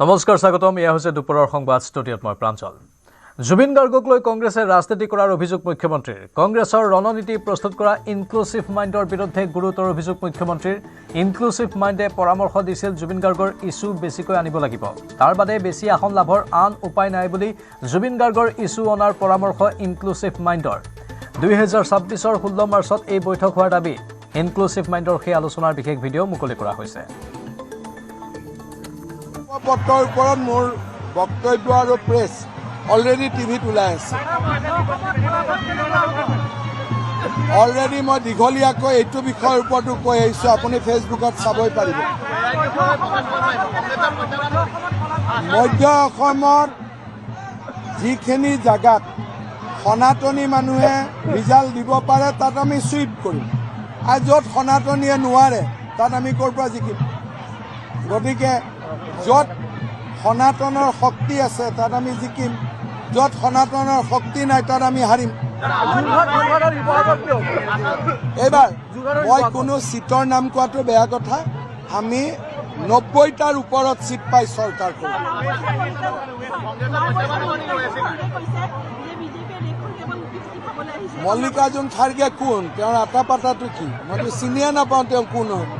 নমস্কাৰ স্বাগতম এয়া হৈছে দুপৰৰ সংবাদ ষ্টুডিঅ'ত মই প্ৰাঞ্জল জুবিন গাৰ্গক লৈ কংগ্ৰেছে ৰাজনীতি কৰাৰ অভিযোগ মুখ্যমন্ত্ৰীৰ কংগ্ৰেছৰ ৰণনীতি প্ৰস্তুত কৰা ইনক্লুসিভ মাইণ্ডৰ বিৰুদ্ধে গুৰুতৰ অভিযোগ মুখ্যমন্ত্ৰীৰ ইনক্লুসিভ মাইণ্ডে পৰামৰ্শ দিছিল জুবিন গাৰ্গৰ ইছ্যু বেছিকৈ আনিব লাগিব তাৰ বাদে বেছি আসন লাভৰ আন উপায় নাই বুলি জুবিন গাৰ্গৰ ইছ্যু অনাৰ পৰামৰ্শ ইনক্লুসিভ মাইণ্ডৰ 2026 16 মাৰ্চত এই বৈঠক হোৱাৰ দাবী ইনক্লুসিভ মাইণ্ডৰ সেই আলোচনাৰ বিশেষ ভিডিঅ' মুকলি কৰা হৈছে পত্ৰৰ ওপৰত মোৰ বক্তব্য আৰু প্ৰেছ অলৰেডি টিভিত ওলাই আছে অলৰেডি মই দীঘলীয়াকৈ এইটো বিষয়ৰ ওপৰতো কৈ আহিছোঁ আপুনি ফেচবুকত চাবই পাৰিব মধ্য অসমৰ যিখিনি জাগাত সনাতনী মানুহে ৰিজাল্ট দিব পাৰে তাত আমি সুইপ কৰিম আৰু য'ত সনাতনীয়ে নোৱাৰে তাত আমি ক'ৰ পৰা জিকিম গতিকে য'ত সনাতনৰ শক্তি আছে তাত আমি জিকিম য'ত সনাতনৰ শক্তি নাই তাত আমি হাৰিম এইবাৰ মই কোনো চিটৰ নাম কোৱাটো বেয়া কথা আমি 90টাৰ ওপৰত চিট পাই চৰকাৰ কৰোঁ মল্লিকাৰ্জুন খাৰ্গে কোন তেওঁৰ আটা পাতাটো কি মইতো চিনিয়ে নাপাওঁ তেওঁ কোন হয়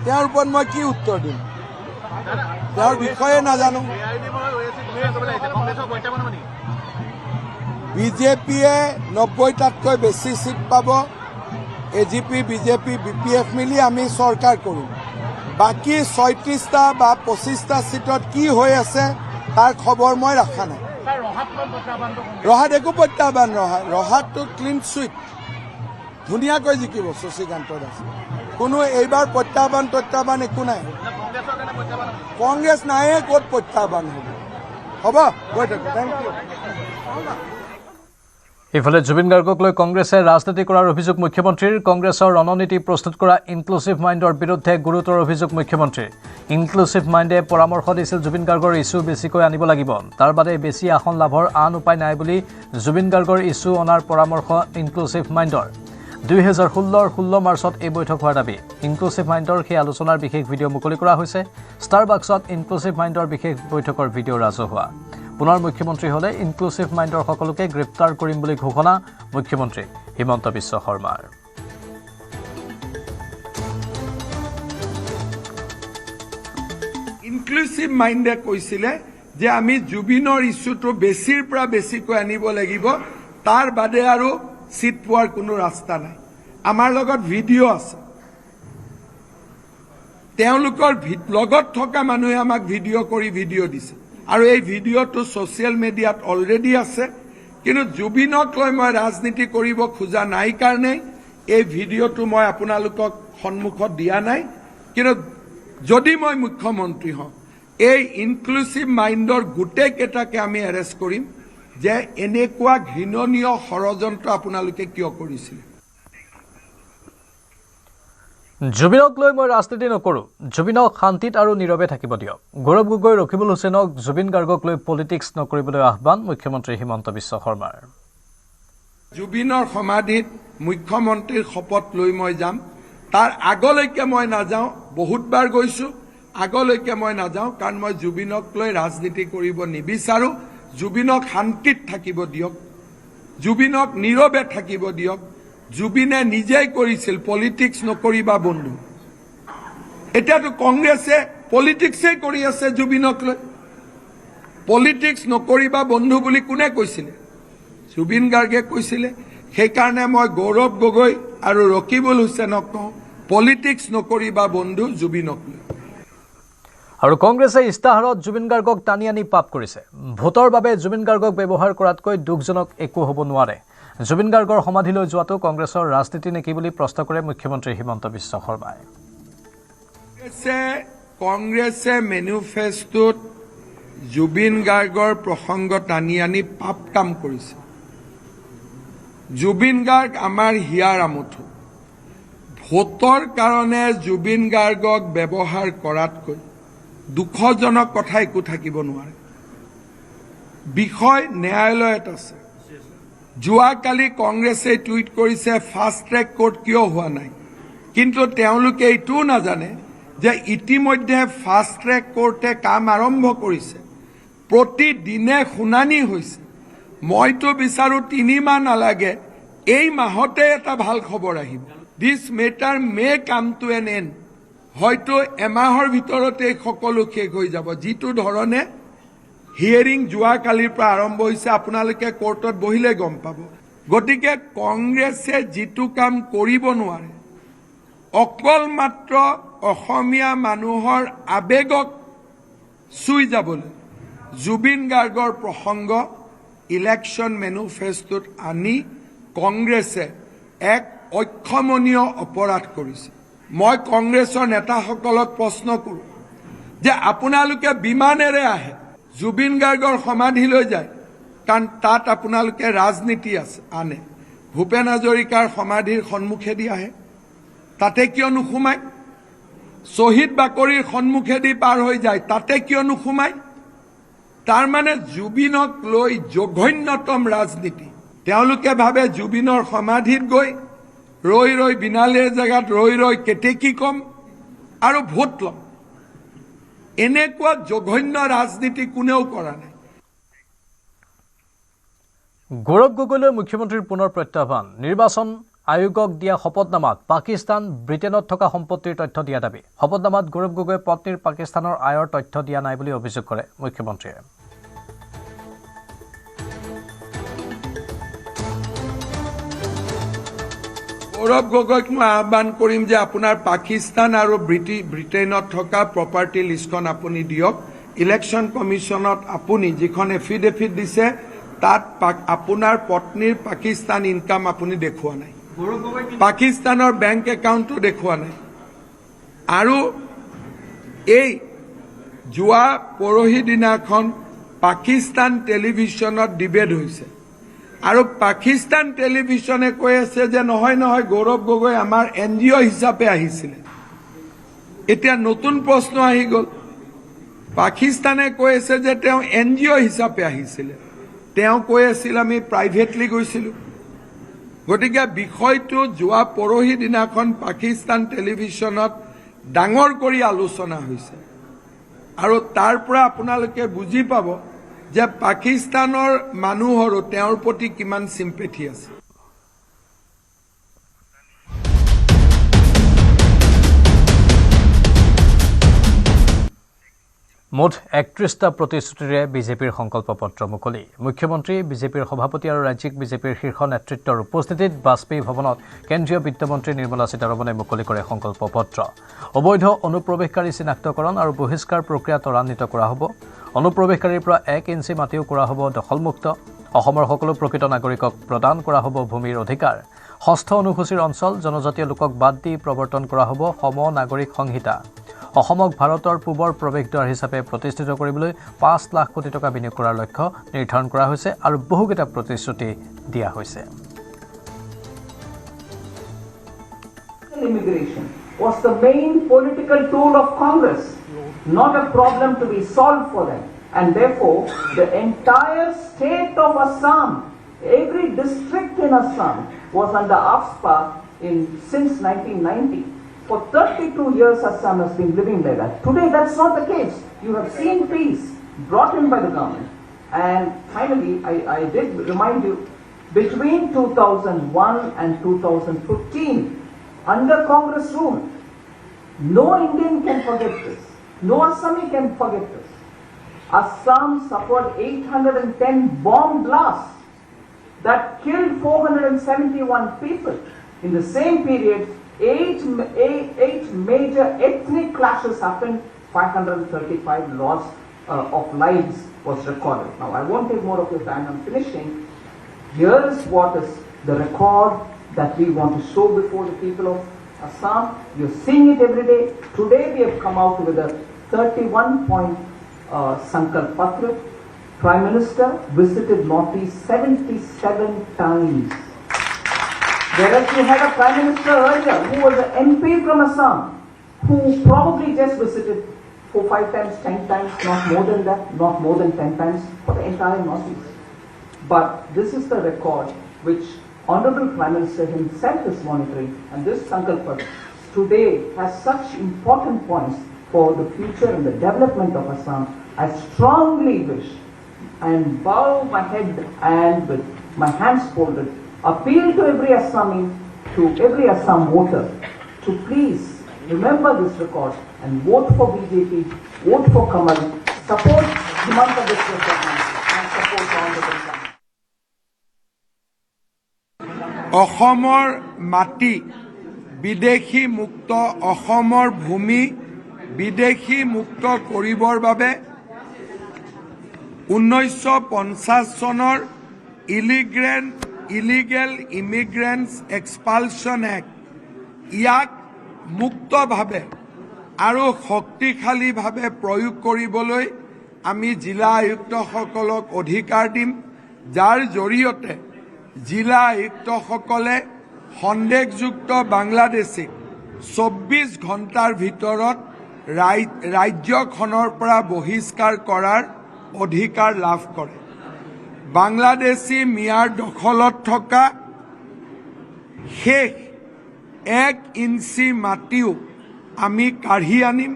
তেওঁৰ ওপৰত মই কি উত্তৰ দিম তেওঁৰ বিষয়ে নাজানো বিজেপিয়ে 90টাতকৈ বেছি চিট পাব এজিপি বিজেপি বিপিএফ মিলি আমি চৰকাৰ কৰিম বাকী 36টা বা 25টা চিটত কি হৈ আছে তাৰ খবৰ মই ৰখা নাই ৰহাত একো প্ৰত্যাহ্বান ৰহাতটো ক্লিন চুইপ ধুনীয়াকৈ জিকিব শশীকান্ত দাস কোনো এইবাৰ প্ৰত্যাহ্বান একো নাই কংগ্ৰেছ নাইয়ে ক'ত প্ৰত্যাহ্বান হ'ব গৈ থাকক থেংক ইউ ইফালে জুবিন গাৰ্গক লৈ কংগ্ৰেছে ৰাজনীতি কৰাৰ অভিযোগ মুখ্যমন্ত্ৰীৰ কংগ্ৰেছৰ ৰণনীতি প্ৰস্তুত কৰা ইনক্লুসিভ মাইণ্ডৰ বিৰুদ্ধে গুৰুতৰ অভিযোগ মুখ্যমন্ত্ৰীৰ ইনক্লুসিভ মাইণ্ডে পৰামৰ্শ দিছিল জুবিন গাৰ্গৰ ইছ্যু বেছিকৈ আনিব লাগিব তাৰ বাদে বেছি আসন লাভৰ আন উপায় নাই বুলি জুবিন গাৰ্গৰ ইছ্যু অনাৰ পৰামৰ্শ ইনক্লুসিভ মাইণ্ডৰ 2016 16 মাৰ্চত এই বৈঠক হোৱাৰ দাবী ইনক্লুসিভ মাইণ্ডৰ সেই আলোচনাৰ বিশেষ ভিডিঅ' মুকলি কৰা হৈছে ষ্টাৰবাক্সত ইনক্লুসিভ মাইণ্ডৰ বিশেষ বৈঠকৰ ভিডিঅ' ৰাজহুৱা পুনৰ মুখ্যমন্ত্ৰী হলে ইনক্লুসিভ মাইণ্ডৰ সকলোকে গ্ৰেপ্তাৰ কৰিম বুলি ঘোষণা মুখ্যমন্ত্ৰী হিমন্ত বিশ্ব শৰ্মাৰ ইনক্লুসিভ মাইণ্ডে কৈছিলে যে আমি জুবিনৰ ইছ্যুটো বেছিৰ পৰা বেছিকৈ আনিব লাগিব তাৰ বাদে আৰু চিট পোৱাৰ কোনো ৰাস্তা নাই আমাৰ লগত ভিডিঅ' আছে তেওঁলোকৰ লগত থকা মানুহে আমাক ভিডিঅ' কৰি ভিডিঅ' দিছে আৰু এই ভিডিঅ'টো ছ'চিয়েল মিডিয়াত অলৰেডি আছে কিন্তু জুবিনক লৈ মই ৰাজনীতি কৰিব খোজা নাই কাৰণে এই ভিডিঅ'টো মই আপোনালোকক সন্মুখত দিয়া নাই কিন্তু যদি মই মুখ্যমন্ত্ৰী হওঁ এই ইনক্লুসিভ মাইণ্ডৰ গোটেইকেইটাকে আমি এৰেষ্ট কৰিম যে এনেকুৱা ঘৃণনীয় ষড়যন্ত্ৰ আপোনালোকে কিয় কৰিছিল জুবিনক লৈ মই ৰাজনীতি নকৰোঁ জুবিনক শান্তিত আৰু নীৰৱে থাকিব দিয়ক গৌৰৱ গগৈ ৰকিবুল হুছেইনক জুবিন গাৰ্গক লৈ পলিটিক্স নকৰিবলৈ আহ্বান মুখ্যমন্ত্ৰী হিমন্ত বিশ্ব শৰ্মাৰ জুবিনৰ সমাধিত মুখ্যমন্ত্ৰীৰ শপত লৈ মই যাম তাৰ আগলৈকে মই নাযাওঁ বহুতবাৰ গৈছোঁ আগলৈকে মই নাযাওঁ কাৰণ মই জুবিনক লৈ ৰাজনীতি কৰিব নিবিচাৰোঁ জুবিনক শান্তিত থাকিব দিয়ক জুবিনক নীৰৱে থাকিব দিয়ক জুবিনে নিজেই কৰিছিল পলিটিক্স নকৰিবা বন্ধু এতিয়াতো কংগ্ৰেছে পলিটিক্সেই কৰি আছে জুবিনক লৈ পলিটিক্স নকৰিবা বন্ধু বুলি কোনে কৈছিলে জুবিন গাৰ্গে কৈছিলে সেইকাৰণে মই গৌৰৱ গগৈ আৰু ৰকিবুল হুছেইনক কওঁ পলিটিক্স নকৰিবা বন্ধু জুবিনক লৈ আৰু কংগ্ৰেছে ইস্তাহাৰত জুবিন গাৰ্গক টানি আনি পাপ কৰিছে ভোটৰ বাবে জুবিন গাৰ্গক ব্যৱহাৰ কৰাতকৈ দুখজনক একো হ'ব নোৱাৰে জুবিন গাৰ্গৰ সমাধিলৈ যোৱাটো কংগ্ৰেছৰ ৰাজনীতি নেকি বুলি প্ৰশ্ন কৰে মুখ্যমন্ত্ৰী হিমন্ত বিশ্ব শৰ্মাই কংগ্ৰেছে মেনিফেষ্টোত জুবিন গাৰ্গৰ প্ৰসংগ টানি আনি পাপ কাম কৰিছে জুবিন গাৰ্গ আমাৰ হিয়াৰ আমঠু ভোটৰ কাৰণে জুবিন গাৰ্গক ব্যৱহাৰ কৰাতকৈ দুখজনক কথা একো থাকিব নোৱাৰে বিষয় ন্যায়ালয়ত আছে যোৱাকালি কংগ্ৰেছে টুইট কৰিছে ফাষ্ট ট্ৰেক কোৰ্ট কিয় হোৱা নাই কিন্তু তেওঁলোকে এইটোও নাজানে যে ইতিমধ্যে ফাষ্ট ট্ৰেক কোৰ্টে কাম আৰম্ভ কৰিছে, প্ৰতিদিনে শুনানি হৈছে। মইতো বিচাৰোঁ 3 মাহ নালাগে, এই মাহতে এটা ভাল খবৰ আহিব। দিছ matter May come to N and. হয়তো এমাহৰ ভিতৰতে সকলো শেষ হৈ যাব। যিটো ধৰণে হিয়াৰিং যোৱাকালিৰ পৰা আৰম্ভ হৈছে, আপোনালোকে কোৰ্টত বহিলে গম পাব। গতিকে কংগ্ৰেছে যিটো কাম কৰিব নোৱাৰে, অকল মাত্ৰ অসমীয়া মানুহৰ আৱেগক চুই যাবলৈ জুবিন গাৰ্গৰ প্ৰসংগ ইলেকশ্যন মেনিফেষ্টোত আনি কংগ্ৰেছে এক অক্ষমনীয় অপৰাধ কৰিছে। মই কংগ্ৰেছৰ নেতাসকলক প্ৰশ্ন কৰোঁ যে আপোনালোকে বিমানেৰে আহে, জুবিন গাৰ্গৰ সমাধিলৈ যায়, কাৰণ তাত আপোনালোকে ৰাজনীতি আনে। ভূপেন হাজৰিকাৰ সমাধিৰ সন্মুখেদি আহে, তাতে কিয় নোসোমায়? শ্বহীদ বাকৰিৰ সন্মুখেদি পাৰ হৈ যায়, তাতে কিয় নোসোমায়? তাৰমানে জুবিনক লৈ জঘন্যতম ৰাজনীতি। তেওঁলোকে ভাবে জুবিনৰ সমাধিত গৈ ৰৈ ৰৈ বিনালীৰ জেগাত ৰৈ ৰৈ কেতেকী কম আৰু ভোট ল'ম। এনেকুৱা জঘন্য ৰাজনীতি কোনেও কৰা নাই। গৌৰৱ গগৈলৈ মুখ্যমন্ত্ৰীৰ পুনৰ প্ৰত্যাহ্বান। নিৰ্বাচন আয়োগক দিয়া শপতনামাত পাকিস্তান, ব্ৰিটেইনত থকা সম্পত্তিৰ তথ্য দিয়া দাবী। শপতনামাত গৌৰৱ গগৈয়ে পত্নীৰ পাকিস্তানৰ আয়ৰ তথ্য দিয়া নাই বুলি অভিযোগ কৰে মুখ্যমন্ত্ৰীয়ে। গৌৰৱ গগৈক মই আহ্বান কৰিম যে আপোনাৰ পাকিস্তান আৰু ব্ৰিটেইনত থকা প্ৰপাৰ্টি লিষ্টখন আপুনি দিয়ক। ইলেকশ্যন কমিশ্যনত আপুনি যিখন এফিডেভিট দিছে, তাত আপোনাৰ পত্নীৰ পাকিস্তান ইনকাম আপুনি দেখুওৱা নাই, পাকিস্তানৰ বেংক একাউণ্টো দেখুওৱা নাই। আৰু এই যোৱা পৰহি দিনাখন পাকিস্তান টেলিভিশ্যনত ডিবেট হৈছে, আৰু পাকিস্তান টেলিভিশ্যনে কৈ আছে যে নহয় নহয়, গৌৰৱ গগৈ আমাৰ NGO হিচাপে আহিছিলে। এতিয়া নতুন প্ৰশ্ন আহি গ'ল, পাকিস্তানে কৈ আছে যে তেওঁ NGO হিচাপে আহিছিলে, তেওঁ কৈ আছিল আমি প্ৰাইভেটলি গৈছিলোঁ। গতিকে বিষয়টো যোৱা পৰহি দিনাখন পাকিস্তান টেলিভিশ্যনত ডাঙৰ কৰি আলোচনা হৈছে, আৰু তাৰ পৰা আপোনালোকে বুজি পাব যে পাকিস্তানৰ মানুহৰো তেওঁৰ প্ৰতি কিমান চিম্পেথি আছে। মুঠ 31টা প্ৰতিশ্ৰুতিৰে বিজেপিৰ সংকল্প পত্ৰ মুকলি। মুখ্যমন্ত্ৰী, বিজেপিৰ সভাপতি আৰু ৰাজ্যিক বিজেপিৰ শীৰ্ষ নেতৃত্বৰ উপস্থিতিত বাজপেয়ী ভৱনত কেন্দ্ৰীয় বিত্তমন্ত্ৰী নিৰ্মলা সীতাৰমণে মুকলি কৰে সংকল্প পত্ৰ। অবৈধ অনুপ্ৰৱেশকাৰী চিনাক্তকৰণ আৰু বহিষ্কাৰ প্ৰক্ৰিয়া ত্বৰান্বিত কৰা হ'ব। অনুপ্ৰৱেশকাৰীৰ পৰা 1 ইঞ্চি মাটিও কৰা হ'ব দখলমুক্ত। অসমৰ সকলো প্ৰকৃত নাগৰিকক প্ৰদান কৰা হ'ব ভূমিৰ অধিকাৰ। ষষ্ঠ অনুসূচীৰ অঞ্চল, জনজাতীয় লোকক বাদ দি প্ৰৱৰ্তন কৰা হ'ব সম নাগৰিক সংহিতা। অসমক ভাৰতৰ পূবৰ প্ৰৱেশদ্বাৰ হিচাপে প্ৰতিষ্ঠিত কৰিবলৈ 5 লাখ কোটি টকা বিনিয়োগ কৰাৰ লক্ষ্য নিৰ্ধাৰণ কৰা হৈছে আৰু বহুকেইটা প্ৰতিশ্ৰুতি দিয়া হৈছে। Immigration was the main political tool of Congress, not a problem to be solved for them. And therefore, the entire state of Assam, every district in Assam was under AFSPA since 1990. For 32 years, Assam has been living like that. Today, that's not the case. You have seen peace brought in by the government. And finally, I did remind you, between 2001 and 2015, under Congress rule, no Indian can forget this. No Assami can forget this. Assam suffered 810 bomb blasts that killed 471 people. In the same period, eight major ethnic clashes happened, 535 loss of lives was recorded. Now, I won't take more of your time, I'm finishing. Here is what is the record that we want to show before the people of Assam. You're seeing it every day. Today we have come out with a 31-point Sankalp Patra. Prime Minister visited Northeast 77 times. Whereas you had a Prime Minister earlier who was an MP from Assam, who probably just visited 4, 5 times, 10 times, not more than that, not more than 10 times for the entire Northeast. But this is the record which Honorable Prime Minister himself is monitoring, and this Sankalp Patra today has such important points for the future and the development of Assam. I strongly wish and bow my head and with my hands folded, appeal to every Assami, to every Assam voter to please remember this record and vote for BJP, vote for Kamal, support Himanta Biswa Sharma and support Honorable Sam. অসমৰ মাটি বিদেশী মুক্ত, অসমৰ ভূমি বিদেশী মুক্ত কৰিবৰ বাবে 1950 চনৰ ইলিগেল ইমিগ্ৰেণ্টছ এক্সপালশ্যন এক্ট ইয়াক মুক্তভাৱে আৰু শক্তিশালীভাৱে প্ৰয়োগ কৰিবলৈ আমি জিলা আয়ুক্তসকলক অধিকাৰ দিম, যাৰ জৰিয়তে জিলা আয়ুক্তসকলে সন্দেহযুক্ত বাংলাদেশীক 24 ঘণ্টাৰ ভিতৰত ৰাজ্যখনৰ পৰা বহিষ্কাৰ কৰাৰ অধিকাৰ লাভ কৰে। বাংলাদেশী মিয়াৰ দখলত থকা শেষ 1 ইঞ্চি মাটিও আমি কাঢ়ি আনিম,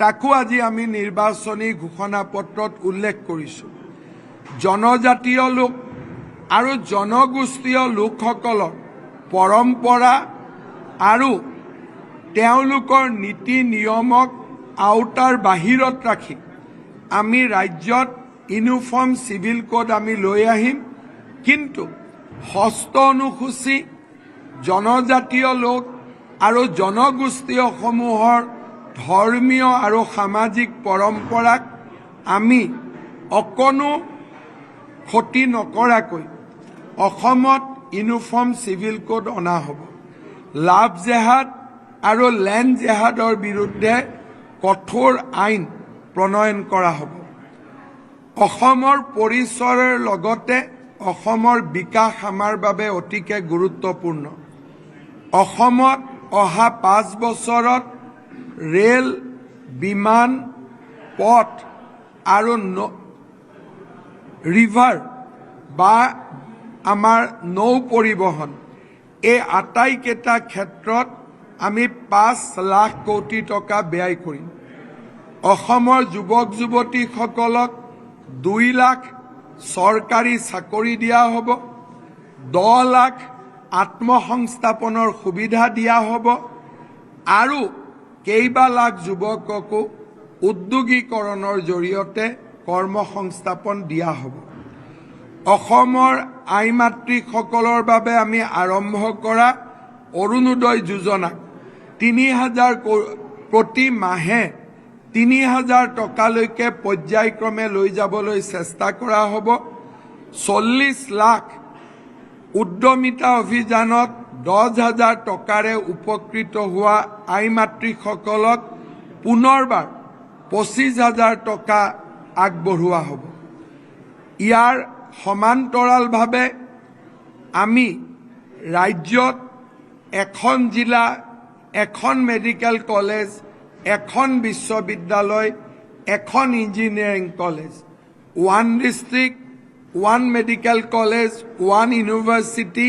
তাকো আজি আমি নিৰ্বাচনী ঘোষণাপত্ৰত উল্লেখ কৰিছোঁ। জনজাতীয় লোক আৰু জনগোষ্ঠীয় লোকসকলৰ পৰম্পৰা আৰু তেওঁলোকৰ নীতি নিয়মক আওতাৰ বাহিৰত ৰাখি আমি ৰাজ্যত ইউনিফৰ্ম চিভিল কোড আমি লৈ আহিম, কিন্তু ষষ্ঠ অনুসূচী জনজাতীয় লোক আৰু জনগোষ্ঠীয়সমূহৰ ধৰ্মীয় আৰু সামাজিক পৰম্পৰাক আমি অকণো ক্ষতি নকৰাকৈ অসমত ইউনিফৰ্ম চিভিল কোড অনা হ'ব। লাভ জেহাদ আৰু লেণ্ড জেহাদৰ বিৰুদ্ধে কঠোৰ আইন প্ৰণয়ন কৰা হ'ব। অসমৰ পৰিচয়ৰ লগতে অসমৰ বিকাশ আমাৰ বাবে অতিকে গুৰুত্বপূৰ্ণ। অসমত অহা 5 বছৰত ৰেল, বিমান, পথ আৰু ৰিভাৰ বা আমাৰ নৌ পৰিবহণ এই আটাইকেইটা ক্ষেত্ৰত আমি 5 লাখ কোটি টকা ব্যয় কৰিম। অসমৰ যুৱক যুৱতীসকলক 2 লাখ চৰকাৰী চাকৰি দিয়া হ'ব, 10 লাখ আত্মসংস্থাপনৰ সুবিধা দিয়া হ'ব আৰু কেইবা লাখ যুৱককো উদ্যোগীকৰণৰ জৰিয়তে কৰ্মসংস্থাপন দিয়া হ'ব। অসমৰ আই মাতৃসকলৰ বাবে আমি আৰম্ভ কৰা অৰুণোদয় যোজনা 3000 প্ৰতি মাহে 3000 টকালৈকে পৰ্যায়ক্ৰমে লৈ যাবলৈ চেষ্টা কৰা হ'ব। 40 লাখ উদ্যমিতা অভিযানত 10,000 টকাৰে উপকৃত হোৱা আই মাতৃসকলক পুনৰবাৰ 25,000 টকা আগবঢ়োৱা হ'ব। ইয়াৰ সমান্তৰালভাৱে আমি ৰাজ্যত এখন জিলা, এখন মেডিকেল কলেজ, এখন বিশ্ববিদ্যালয়, এখন engineering college, 1 district, 1 medical college, 1 university,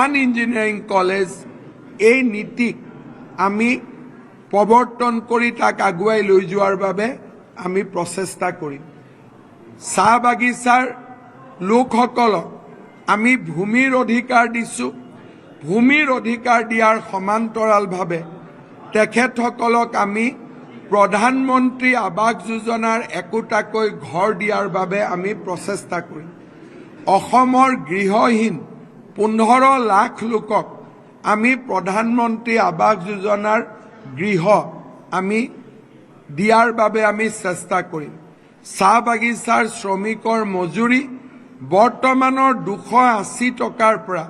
1 engineering college এই নীতিক আমি প্ৰৱৰ্তন কৰি তাক আগুৱাই লৈ যোৱাৰ বাবে আমি প্ৰচেষ্টা কৰিম। চাহ বাগিচাৰ লোকসকলক আমি ভূমিৰ অধিকাৰ দিছোঁ। ভূমিৰ অধিকাৰ দিয়াৰ সমান্তৰালভাৱে তেখেতসকলক আমি প্ৰধানমন্ত্ৰী আৱাস যোজনাৰ একোটাকৈ ঘৰ দিয়াৰ বাবে আমি প্ৰচেষ্টা কৰিম। অসমৰ গৃহহীন 15 লাখ লোকক আমি প্ৰধানমন্ত্ৰী আৱাস যোজনাৰ গৃহ আমি দিয়াৰ বাবে আমি চেষ্টা কৰিম। চাহ বাগিচাৰ শ্ৰমিকৰ মজুৰি বৰ্তমানৰ 280 টকাৰ পৰা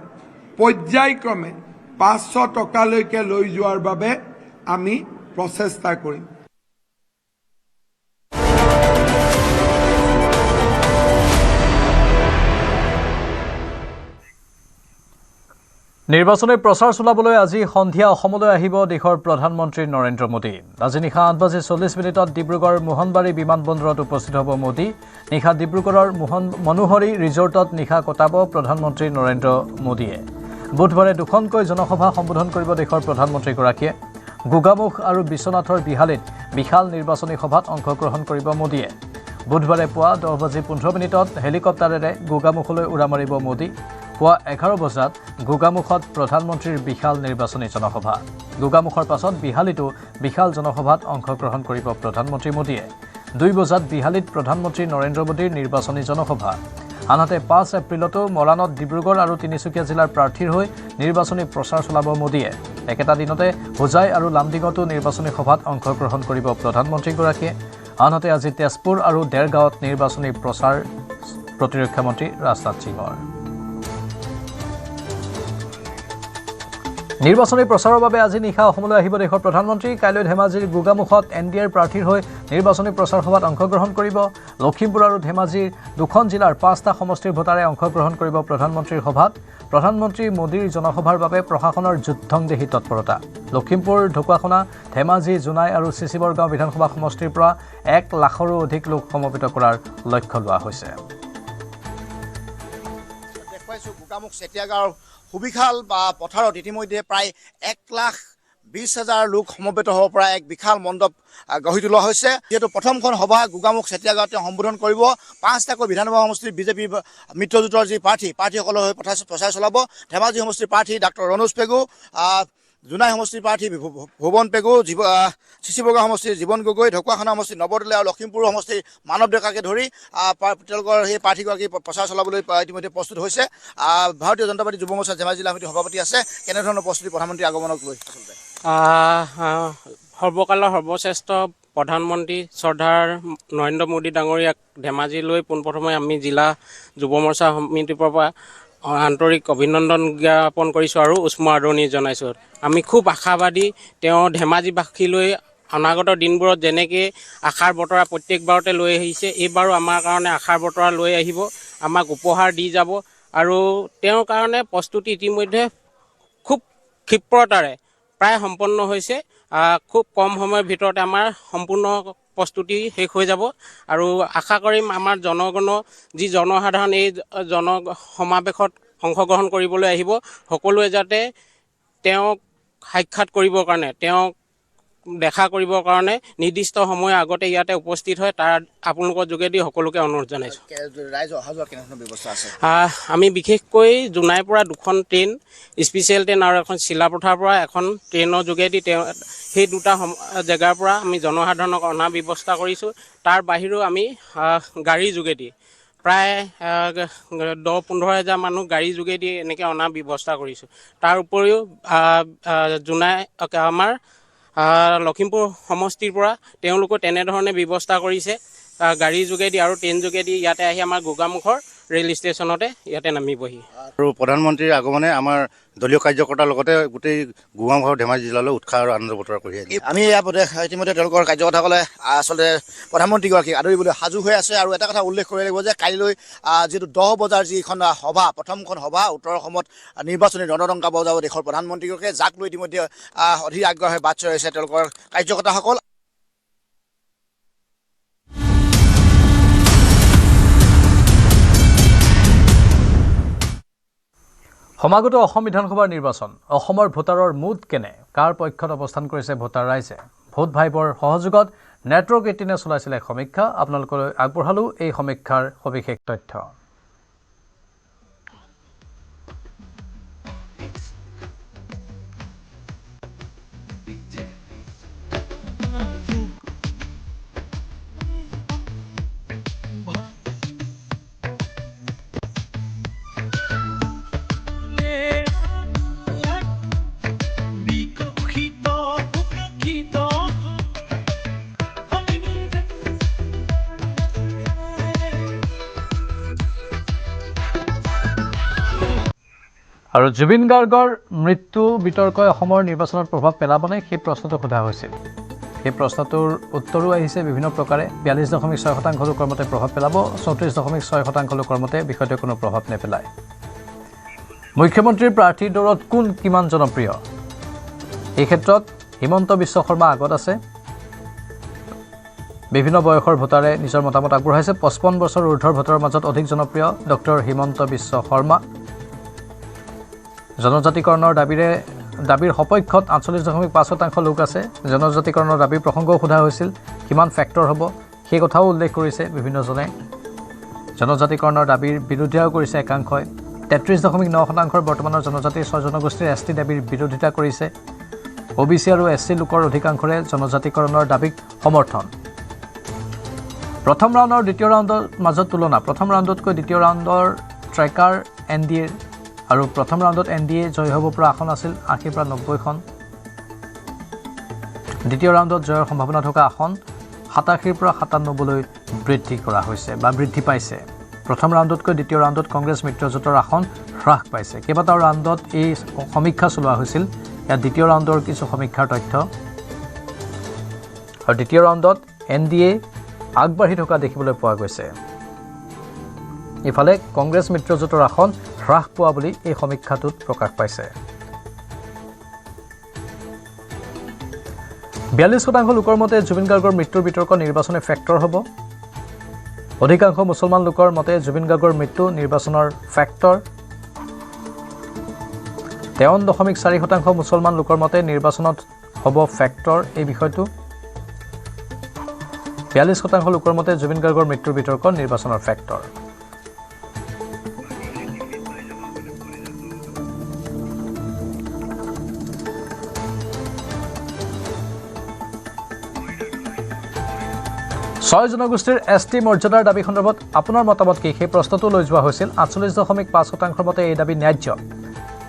পৰ্যায়ক্ৰমে 500 টকালৈকে লৈ যোৱাৰ বাবে আমি প্ৰচেষ্টা কৰিম। নিৰ্বাচনী প্ৰচাৰ চলাবলৈ আজি সন্ধিয়া অসমলৈ আহিব দেশৰ প্ৰধানমন্ত্ৰী নৰেন্দ্ৰ মোদী। আজি নিশা 8:40 ডিব্ৰুগড় মোহনবাৰী বিমানবন্দৰত উপস্থিত হ'ব মোদী। নিশা ডিব্ৰুগড়ৰ মনোহৰী ৰিজৰ্টত নিশা কটাব প্ৰধানমন্ত্ৰী নৰেন্দ্ৰ মোদীয়ে। বুধবাৰে দুখনকৈ জনসভা সম্বোধন কৰিব দেশৰ প্ৰধানমন্ত্ৰীগৰাকীয়ে। গোগামুখ আৰু বিশ্বনাথৰ বিহালীত বিশাল নিৰ্বাচনী সভাত অংশগ্ৰহণ কৰিব মোদীয়ে। বুধবাৰে পুৱা 10:15 হেলিকপ্টাৰেৰে গোগামুখলৈ উৰা মাৰিব মোদী। পুৱা 11 বজাত গোগামুখত প্ৰধানমন্ত্ৰীৰ বিশাল নিৰ্বাচনী জনসভা। গোগামুখৰ পাছত বিহালীতো বিশাল জনসভাত অংশগ্ৰহণ কৰিব প্ৰধানমন্ত্ৰী মোদীয়ে। 2 বজাত বিহালীত প্ৰধানমন্ত্ৰী নৰেন্দ্ৰ মোদীৰ নিৰ্বাচনী জনসভা। আনহাতে 5 এপ্ৰিলতো মৰাণত ডিব্ৰুগড় আৰু তিনিচুকীয়া জিলাৰ প্ৰাৰ্থীৰ হৈ নিৰ্বাচনী প্ৰচাৰ চলাব মোদীয়ে। একেটা দিনতে হোজাই আৰু লামডিঙতো নিৰ্বাচনী সভাত অংশগ্ৰহণ কৰিব প্ৰধানমন্ত্ৰীগৰাকীয়ে। আনহাতে আজি তেজপুৰ আৰু দেৰগাঁৱত নিৰ্বাচনী প্ৰচাৰ প্ৰতিৰক্ষা মন্ত্ৰী ৰাজনাথ সিঙৰ। নিৰ্বাচনী প্ৰচাৰৰ বাবে আজি নিশা অসমলৈ আহিব দেশৰ প্ৰধানমন্ত্ৰী। কাইলৈ ধেমাজিৰ গোগামুখত NDAৰ প্ৰাৰ্থীৰ হৈ নিৰ্বাচনী প্ৰচাৰ সভাত অংশগ্ৰহণ কৰিব। লখিমপুৰ আৰু ধেমাজিৰ দুখন জিলাৰ 5টা সমষ্টিৰ ভোটাৰে অংশগ্ৰহণ কৰিব প্ৰধানমন্ত্ৰীৰ সভাত। প্ৰধানমন্ত্ৰী মোদীৰ জনসভাৰ বাবে প্ৰশাসনৰ যুদ্ধংদেহী তৎপৰতা। লখিমপুৰ, ঢকুৱাখনা, ধেমাজি, জোনাই আৰু চিচিবৰগাঁও বিধানসভা সমষ্টিৰ পৰা 1 লাখৰো অধিক লোক সমবেত কৰাৰ লক্ষ্য লোৱা হৈছে। গোগামুখ চেতিয়াগাঁৱৰ সুবিশাল বা পথাৰত ইতিমধ্যে প্ৰায় 1,20,000 লোক সমবেত হ'ব পৰা এক বিশাল মণ্ডপ গঢ়ি তোলা হৈছে। যিহেতু প্ৰথমখন সভা গোগামুখ চেতিয়াগাঁৱতে সম্বোধন কৰিব। 5টাকৈ বিধানসভা সমষ্টিৰ বিজেপি মিত্ৰজোঁটৰ যি প্ৰাৰ্থীসকলৰ হৈ প্ৰচাৰ চলাব। ধেমাজি সমষ্টিৰ প্ৰাৰ্থী ডাক্তৰ ৰণোজ পেগু, জোনাই সমষ্টিৰ প্ৰাৰ্থী ভুৱন পেগু, চিচিবৰগাঁও সমষ্টিৰ জীৱন গগৈ, ঢকুৱাখানা সমষ্টিৰ নৱদলে আৰু লখিমপুৰ সমষ্টিৰ মানৱ ডেকাকে ধৰি তেওঁলোকৰ সেই প্ৰাৰ্থীগৰাকী প্ৰচাৰ চলাবলৈ ইতিমধ্যে প্ৰস্তুত হৈছে। ভাৰতীয় জনতা পাৰ্টি যুৱ মৰ্চা ধেমাজি জিলা সমিতিৰ সভাপতি আছে। কেনেধৰণৰ প্ৰস্তুতি প্ৰধানমন্ত্ৰী আগমনক লৈ আচলতে? সৰ্বকালৰ সৰ্বশ্ৰেষ্ঠ প্ৰধানমন্ত্ৰী শ্ৰদ্ধাৰ নৰেন্দ্ৰ মোদী ডাঙৰীয়াক ধেমাজিলৈ পোনপ্ৰথমে আমি জিলা যুৱ মৰ্চা সমিতিৰ পৰা আন্তৰিক অভিনন্দন জ্ঞাপন কৰিছোঁ আৰু উষ্ম আদৰণি জনাইছোঁ। আমি খুব আশাবাদী তেওঁ ধেমাজিবাসীলৈ অনাগত দিনবোৰত যেনেকৈ আশাৰ বতৰা প্ৰত্যেকবাৰতে লৈ আহিছে, এইবাৰো আমাৰ কাৰণে আশাৰ বতৰা লৈ আহিব, আমাক উপহাৰ দি যাব। আৰু তেওঁৰ কাৰণে প্ৰস্তুতি ইতিমধ্যে খুব ক্ষিপ্ৰতাৰে প্ৰায় সম্পন্ন হৈছে। খুব কম সময়ৰ ভিতৰতে আমাৰ সম্পূৰ্ণ প্ৰস্তুতি শেষ হৈ যাব। আৰু আশা কৰিম আমাৰ যি জনসাধাৰণ এই সমাৱেশত অংশগ্ৰহণ কৰিবলৈ আহিব, সকলোৱে যাতে তেওঁক সাক্ষাৎ কৰিবৰ কাৰণে, তেওঁক দেখা কৰিবৰ কাৰণে নিৰ্দিষ্ট সময়ৰ আগতে ইয়াতে উপস্থিত হয়, তাৰ আপোনালোকৰ যোগেদি সকলোকে অনুৰোধ জনাইছোঁ। ৰাইজ অহা যোৱাৰ কেনেধৰণৰ ব্যৱস্থা আছে? আমি বিশেষকৈ জোনাইৰ পৰা 2খন ট্ৰেইন, স্পেচিয়েল ট্ৰেইন আৰু এখন চিলাপথাৰৰ পৰা এখন ট্ৰেইনৰ যোগেদি সেই 2টা জেগাৰ পৰা আমি জনসাধাৰণক অনাৰ ব্যৱস্থা কৰিছোঁ। তাৰ বাহিৰেও আমি গাড়ীৰ যোগেদি প্ৰায় 10-15 হাজাৰ মানুহ গাড়ীৰ যোগেদি এনেকৈ অনাৰ ব্যৱস্থা কৰিছোঁ। তাৰ উপৰিও জোনাই আমাৰ লখিমপুৰ সমষ্টিৰ পৰা তেওঁলোকো তেনেধৰণে ব্যৱস্থা কৰিছে, গাড়ীৰ যোগেদি আৰু ট্ৰেইন যোগেদি ইয়াতে আহি আমাৰ গোগামুখৰ ৰেল ষ্টেচনতে ইয়াতে নামিবহি। আৰু প্ৰধানমন্ত্ৰীৰ আগমনে আমাৰ দলীয় কাৰ্যকৰ্তাৰ লগতে গোটেই গোগামুখ আৰু ধেমাজি জিলালৈ উৎসাহ আৰু আনন্দ বতৰা কৰি আহিছে। আমি ইতিমধ্যে তেওঁলোকৰ কাৰ্যকৰ্তাসকলে আচলতে প্ৰধানমন্ত্ৰীগৰাকীক আদৰিবলৈ সাজু হৈ আছে। আৰু এটা কথা উল্লেখ কৰিব লাগিব যে কাইলৈ যিহেতু 10 বজাৰ যিখন সভা, প্ৰথমখন সভা, উত্তৰ অসমত নিৰ্বাচনী ৰণডংকা বজাব দেশৰ প্ৰধানমন্ত্ৰীগৰাকীয়ে, যাক লৈ ইতিমধ্যে অধীৰ আগ্ৰহে বাট চাই আছে তেওঁলোকৰ কাৰ্যকৰ্তাসকল। সমাগত অসম বিধানসভাৰ নিৰ্বাচন। অসমৰ ভোটাৰৰ মুড কেনে? কাৰ পক্ষত অৱস্থান কৰিছে ভোটাৰ ৰাইজে? ভোট ভাইবৰ সহযোগত নেটৱৰ্ক 18 চলাইছিল এক সমীক্ষা। আপোনালোকলৈ আগবঢ়ালোঁ এই সমীক্ষাৰ সবিশেষ তথ্য। আৰু জুবিন গাৰ্গৰ মৃত্যু বিতৰ্কই অসমৰ নিৰ্বাচনত প্ৰভাৱ পেলাবনে, সেই প্ৰশ্নটো সোধা হৈছিল। সেই প্ৰশ্নটোৰ উত্তৰো আহিছে বিভিন্ন প্ৰকাৰে। 42.6% লোকৰ মতে প্ৰভাৱ পেলাব, 34.6% লোকৰ মতে বিষয়টোৱে কোনো প্ৰভাৱ নেপেলায়। মুখ্যমন্ত্ৰীৰ প্ৰাৰ্থীৰ দৌৰত কোন কিমান জনপ্ৰিয়? এই ক্ষেত্ৰত হিমন্ত বিশ্ব শৰ্মা আগত আছে। বিভিন্ন বয়সৰ ভোটাৰে নিজৰ মতামত আগবঢ়াইছে। 55 বছৰ ঊৰ্ধ্বৰ ভোটাৰৰ মাজত অধিক জনপ্ৰিয় ডক্টৰ হিমন্ত বিশ্ব শৰ্মা। জনজাতিকৰণৰ দাবীৰ সপক্ষত 48.5% লোক আছে। জনজাতিকৰণৰ দাবীৰ প্ৰসংগও সোধা হৈছিল, কিমান ফেক্টৰ হ'ব সেই কথাও উল্লেখ কৰিছে বিভিন্নজনে। জনজাতিকৰণৰ দাবীৰ বিৰোধিতা কৰিছে একাংশই। 33.9% বৰ্তমানৰ জনজাতিৰ 6 জনগোষ্ঠীৰ ST দাবীৰ বিৰোধিতা কৰিছে। OBC আৰু SC লোকৰ অধিকাংশৰে জনজাতিকৰণৰ দাবীক সমৰ্থন। প্ৰথম ৰাউণ্ড আৰু দ্বিতীয় ৰাউণ্ডৰ মাজত তুলনা। প্ৰথম ৰাউণ্ডতকৈ দ্বিতীয় ৰাউণ্ডৰ ট্ৰেকাৰ NDA আৰু প্ৰথম ৰাউণ্ডত NDA জয় হ'ব পৰা আসন আছিল 80 পৰা 90খন। দ্বিতীয় ৰাউণ্ডত জয়ৰ সম্ভাৱনা থকা আসন 87 পৰা 97লৈ বৃদ্ধি কৰা হৈছে বা বৃদ্ধি পাইছে। প্ৰথম ৰাউণ্ডতকৈ দ্বিতীয় ৰাউণ্ডত কংগ্ৰেছ মিত্ৰজোঁটৰ আসন হ্ৰাস পাইছে। কেইবাটাও ৰাউণ্ডত এই সমীক্ষা চলোৱা হৈছিল। ইয়াত দ্বিতীয় ৰাউণ্ডৰ কিছু সমীক্ষাৰ তথ্য। আৰু দ্বিতীয় ৰাউণ্ডত NDA আগবাঢ়ি থকা দেখিবলৈ পোৱা গৈছে। ইফালে কংগ্ৰেছ মিত্ৰজোঁটৰ আসন হ্ৰাস পোৱা বুলি এই সমীক্ষাটোত প্ৰকাশ পাইছে। 42% লোকৰ মতে জুবিন গাৰ্গৰ মৃত্যুৰ বিতৰ্ক নিৰ্বাচনী ফেক্টৰ হ'ব। অধিকাংশ মুছলমান লোকৰ মতে জুবিন গাৰ্গৰ মৃত্যু নিৰ্বাচনৰ ফেক্টৰ। 53.4% মুছলমান লোকৰ মতে নিৰ্বাচনত হ'ব ফেক্টৰ এই বিষয়টো। 42% লোকৰ মতে জুবিন গাৰ্গৰ মৃত্যুৰ বিতৰ্ক নিৰ্বাচনৰ ফেক্টৰ। ছয় জনগোষ্ঠীৰ ST মৰ্যাদাৰ দাবী সন্দৰ্ভত আপোনাৰ মতামত কি সেই প্ৰশ্নটো লৈ যোৱা হৈছিল। 48.5% মতে এই দাবী ন্যায্য।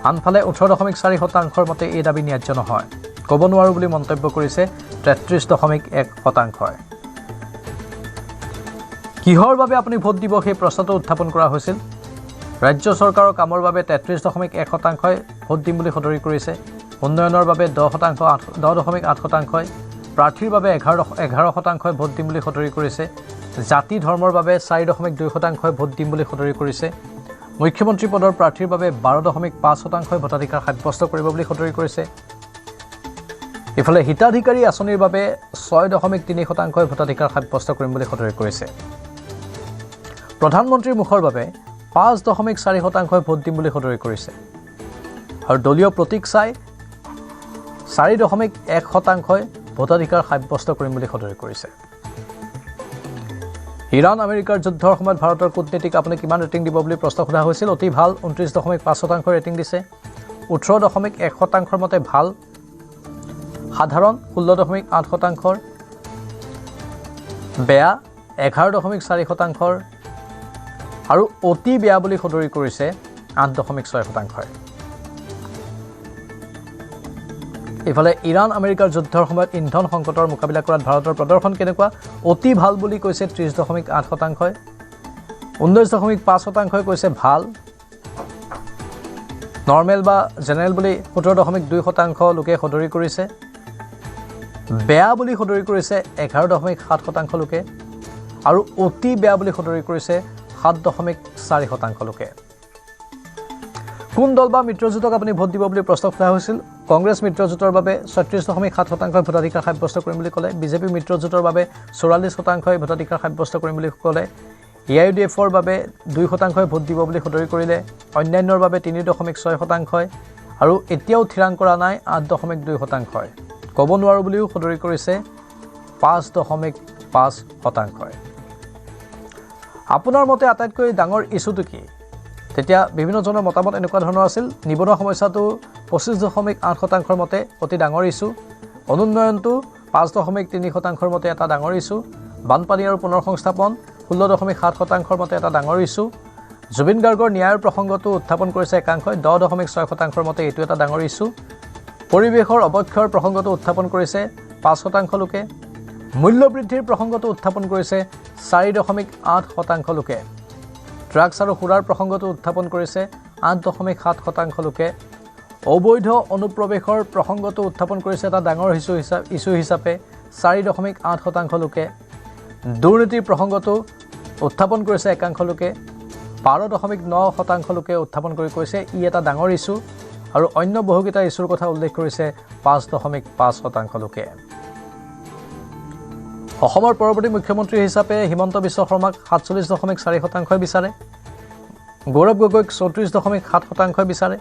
আনফালে 18.4% মতে এই দাবী ন্যায্য নহয়, ক'ব নোৱাৰোঁ বুলি মন্তব্য কৰিছে 33.1%। কিহৰ বাবে আপুনি ভোট দিব সেই প্ৰশ্নটো উত্থাপন কৰা হৈছিল। ৰাজ্য চৰকাৰৰ কামৰ বাবে 33.1%ই ভোট দিম বুলি সদৰি কৰিছে। উন্নয়নৰ বাবে 10.8%ই, প্ৰাৰ্থীৰ বাবে 11%ই ভোট দিম বুলি সদৰি কৰিছে। জাতি ধৰ্মৰ বাবে 4.2%ই ভোট দিম বুলি সদৰি কৰিছে। মুখ্যমন্ত্ৰী পদৰ প্ৰাৰ্থীৰ বাবে 12.5%ই ভোটাধিকাৰ সাব্যস্ত কৰিব বুলি সদৰি কৰিছে। ইফালে হিতাধিকাৰী আঁচনিৰ বাবে 6.3%ই ভোটাধিকাৰ সাব্যস্ত কৰিম বুলি সদৰি কৰিছে। প্ৰধানমন্ত্ৰীৰ মুখৰ বাবে 5.4%ই ভোট দিম বুলি সদৰি কৰিছে। আৰু দলীয় প্ৰতীক চাই 4.1%ই ভোটাধিকাৰ সাব্যস্ত কৰিম বুলি সদৰি কৰিছে। ইৰাণ আমেৰিকাৰ যুদ্ধৰ সময়ত ভাৰতৰ কূটনীতিক আপুনি কিমান ৰেটিং দিব বুলি প্ৰশ্ন সোধা হৈছিল। অতি ভাল 29.5% ৰেটিং দিছে। 18.1% মতে ভাল, সাধাৰণ 16.8%, বেয়া 11.4% আৰু অতি বেয়া বুলি সদৰি কৰিছে 8.6%। ইফালে ইৰাণ আমেৰিকাৰ যুদ্ধৰ সময়ত ইন্ধন সংকটৰ মোকাবিলা কৰাত ভাৰতৰ প্ৰদৰ্শন কেনেকুৱা। অতি ভাল বুলি কৈছে 30.8%, 19.5%ই কৈছে ভাল, নৰ্মেল বা জেনেৰেল বুলি 17.2% লোকে সদৰি কৰিছে, বেয়া বুলি সদৰি কৰিছে 11.7% লোকে আৰু অতি বেয়া বুলি সদৰি কৰিছে 7.4% লোকে। কোন দল বা মিত্ৰজোঁটক আপুনি ভোট দিব বুলি প্ৰশ্ন সোধা হৈছিল। কংগ্ৰেছ মিত্ৰজোঁটৰ বাবে 36.7%ই ভোটাধিকাৰ সাব্যস্ত কৰিম বুলি ক'লে। বিজেপি মিত্ৰজোঁটৰ বাবে 44%ই ভোটাধিকাৰ সাব্যস্ত কৰিম বুলি ক'লে। AIUDFৰ বাবে 2%ই ভোট দিব বুলি সদৰি কৰিলে। অন্যান্যৰ বাবে 3.6%ই আৰু এতিয়াও থিৰাং কৰা নাই 8.2%ই। ক'ব নোৱাৰোঁ বুলিও সদৰি কৰিছে 5.5%। আপোনাৰ মতে আটাইতকৈ ডাঙৰ ইছ্যুটো কি? তেতিয়া বিভিন্নজনৰ মতামত এনেকুৱা ধৰণৰ আছিল। নিবনুৱা সমস্যাটো 25.8%ৰ মতে অতি ডাঙৰ ইছ্যু। অনুন্নয়নটো 5.3%ৰ মতে এটা ডাঙৰ ইছ্যু। বানপানী আৰু পুনৰ সংস্থাপন 16.7%ৰ মতে এটা ডাঙৰ ইছ্যু। জুবিন গাৰ্গৰ ন্যায়ৰ প্ৰসংগটো উত্থাপন কৰিছে একাংশই, 10.6%ৰ মতে এইটো এটা ডাঙৰ ইছ্যু। পৰিৱেশৰ অৱক্ষয়ৰ প্ৰসংগটো উত্থাপন কৰিছে 5% লোকে। মূল্যবৃদ্ধিৰ প্ৰসংগটো উত্থাপন কৰিছে 4.8% লোকে। ড্ৰাগছ আৰু সুৰাৰ প্ৰসংগটো উত্থাপন কৰিছে 8.7% লোকে। অবৈধ অনুপ্ৰৱেশৰ প্ৰসংগটো উত্থাপন কৰিছে এটা ডাঙৰ ইছ্যু হিচাপে 4.8% লোকে। দুৰ্নীতিৰ প্ৰসংগটো উত্থাপন কৰিছে একাংশ লোকে। 12.9% লোকে উত্থাপন কৰি কৈছে ই এটা ডাঙৰ ইছ্যু আৰু অন্য বহুকেইটা ইছ্যুৰ কথা উল্লেখ কৰিছে 5.5% লোকে। অসমৰ পৰৱৰ্তী মুখ্যমন্ত্ৰী হিচাপে হিমন্ত বিশ্ব শৰ্মাক 47.4%ই বিচাৰে। গৌৰৱ গগৈক 34.7%ই বিচাৰে।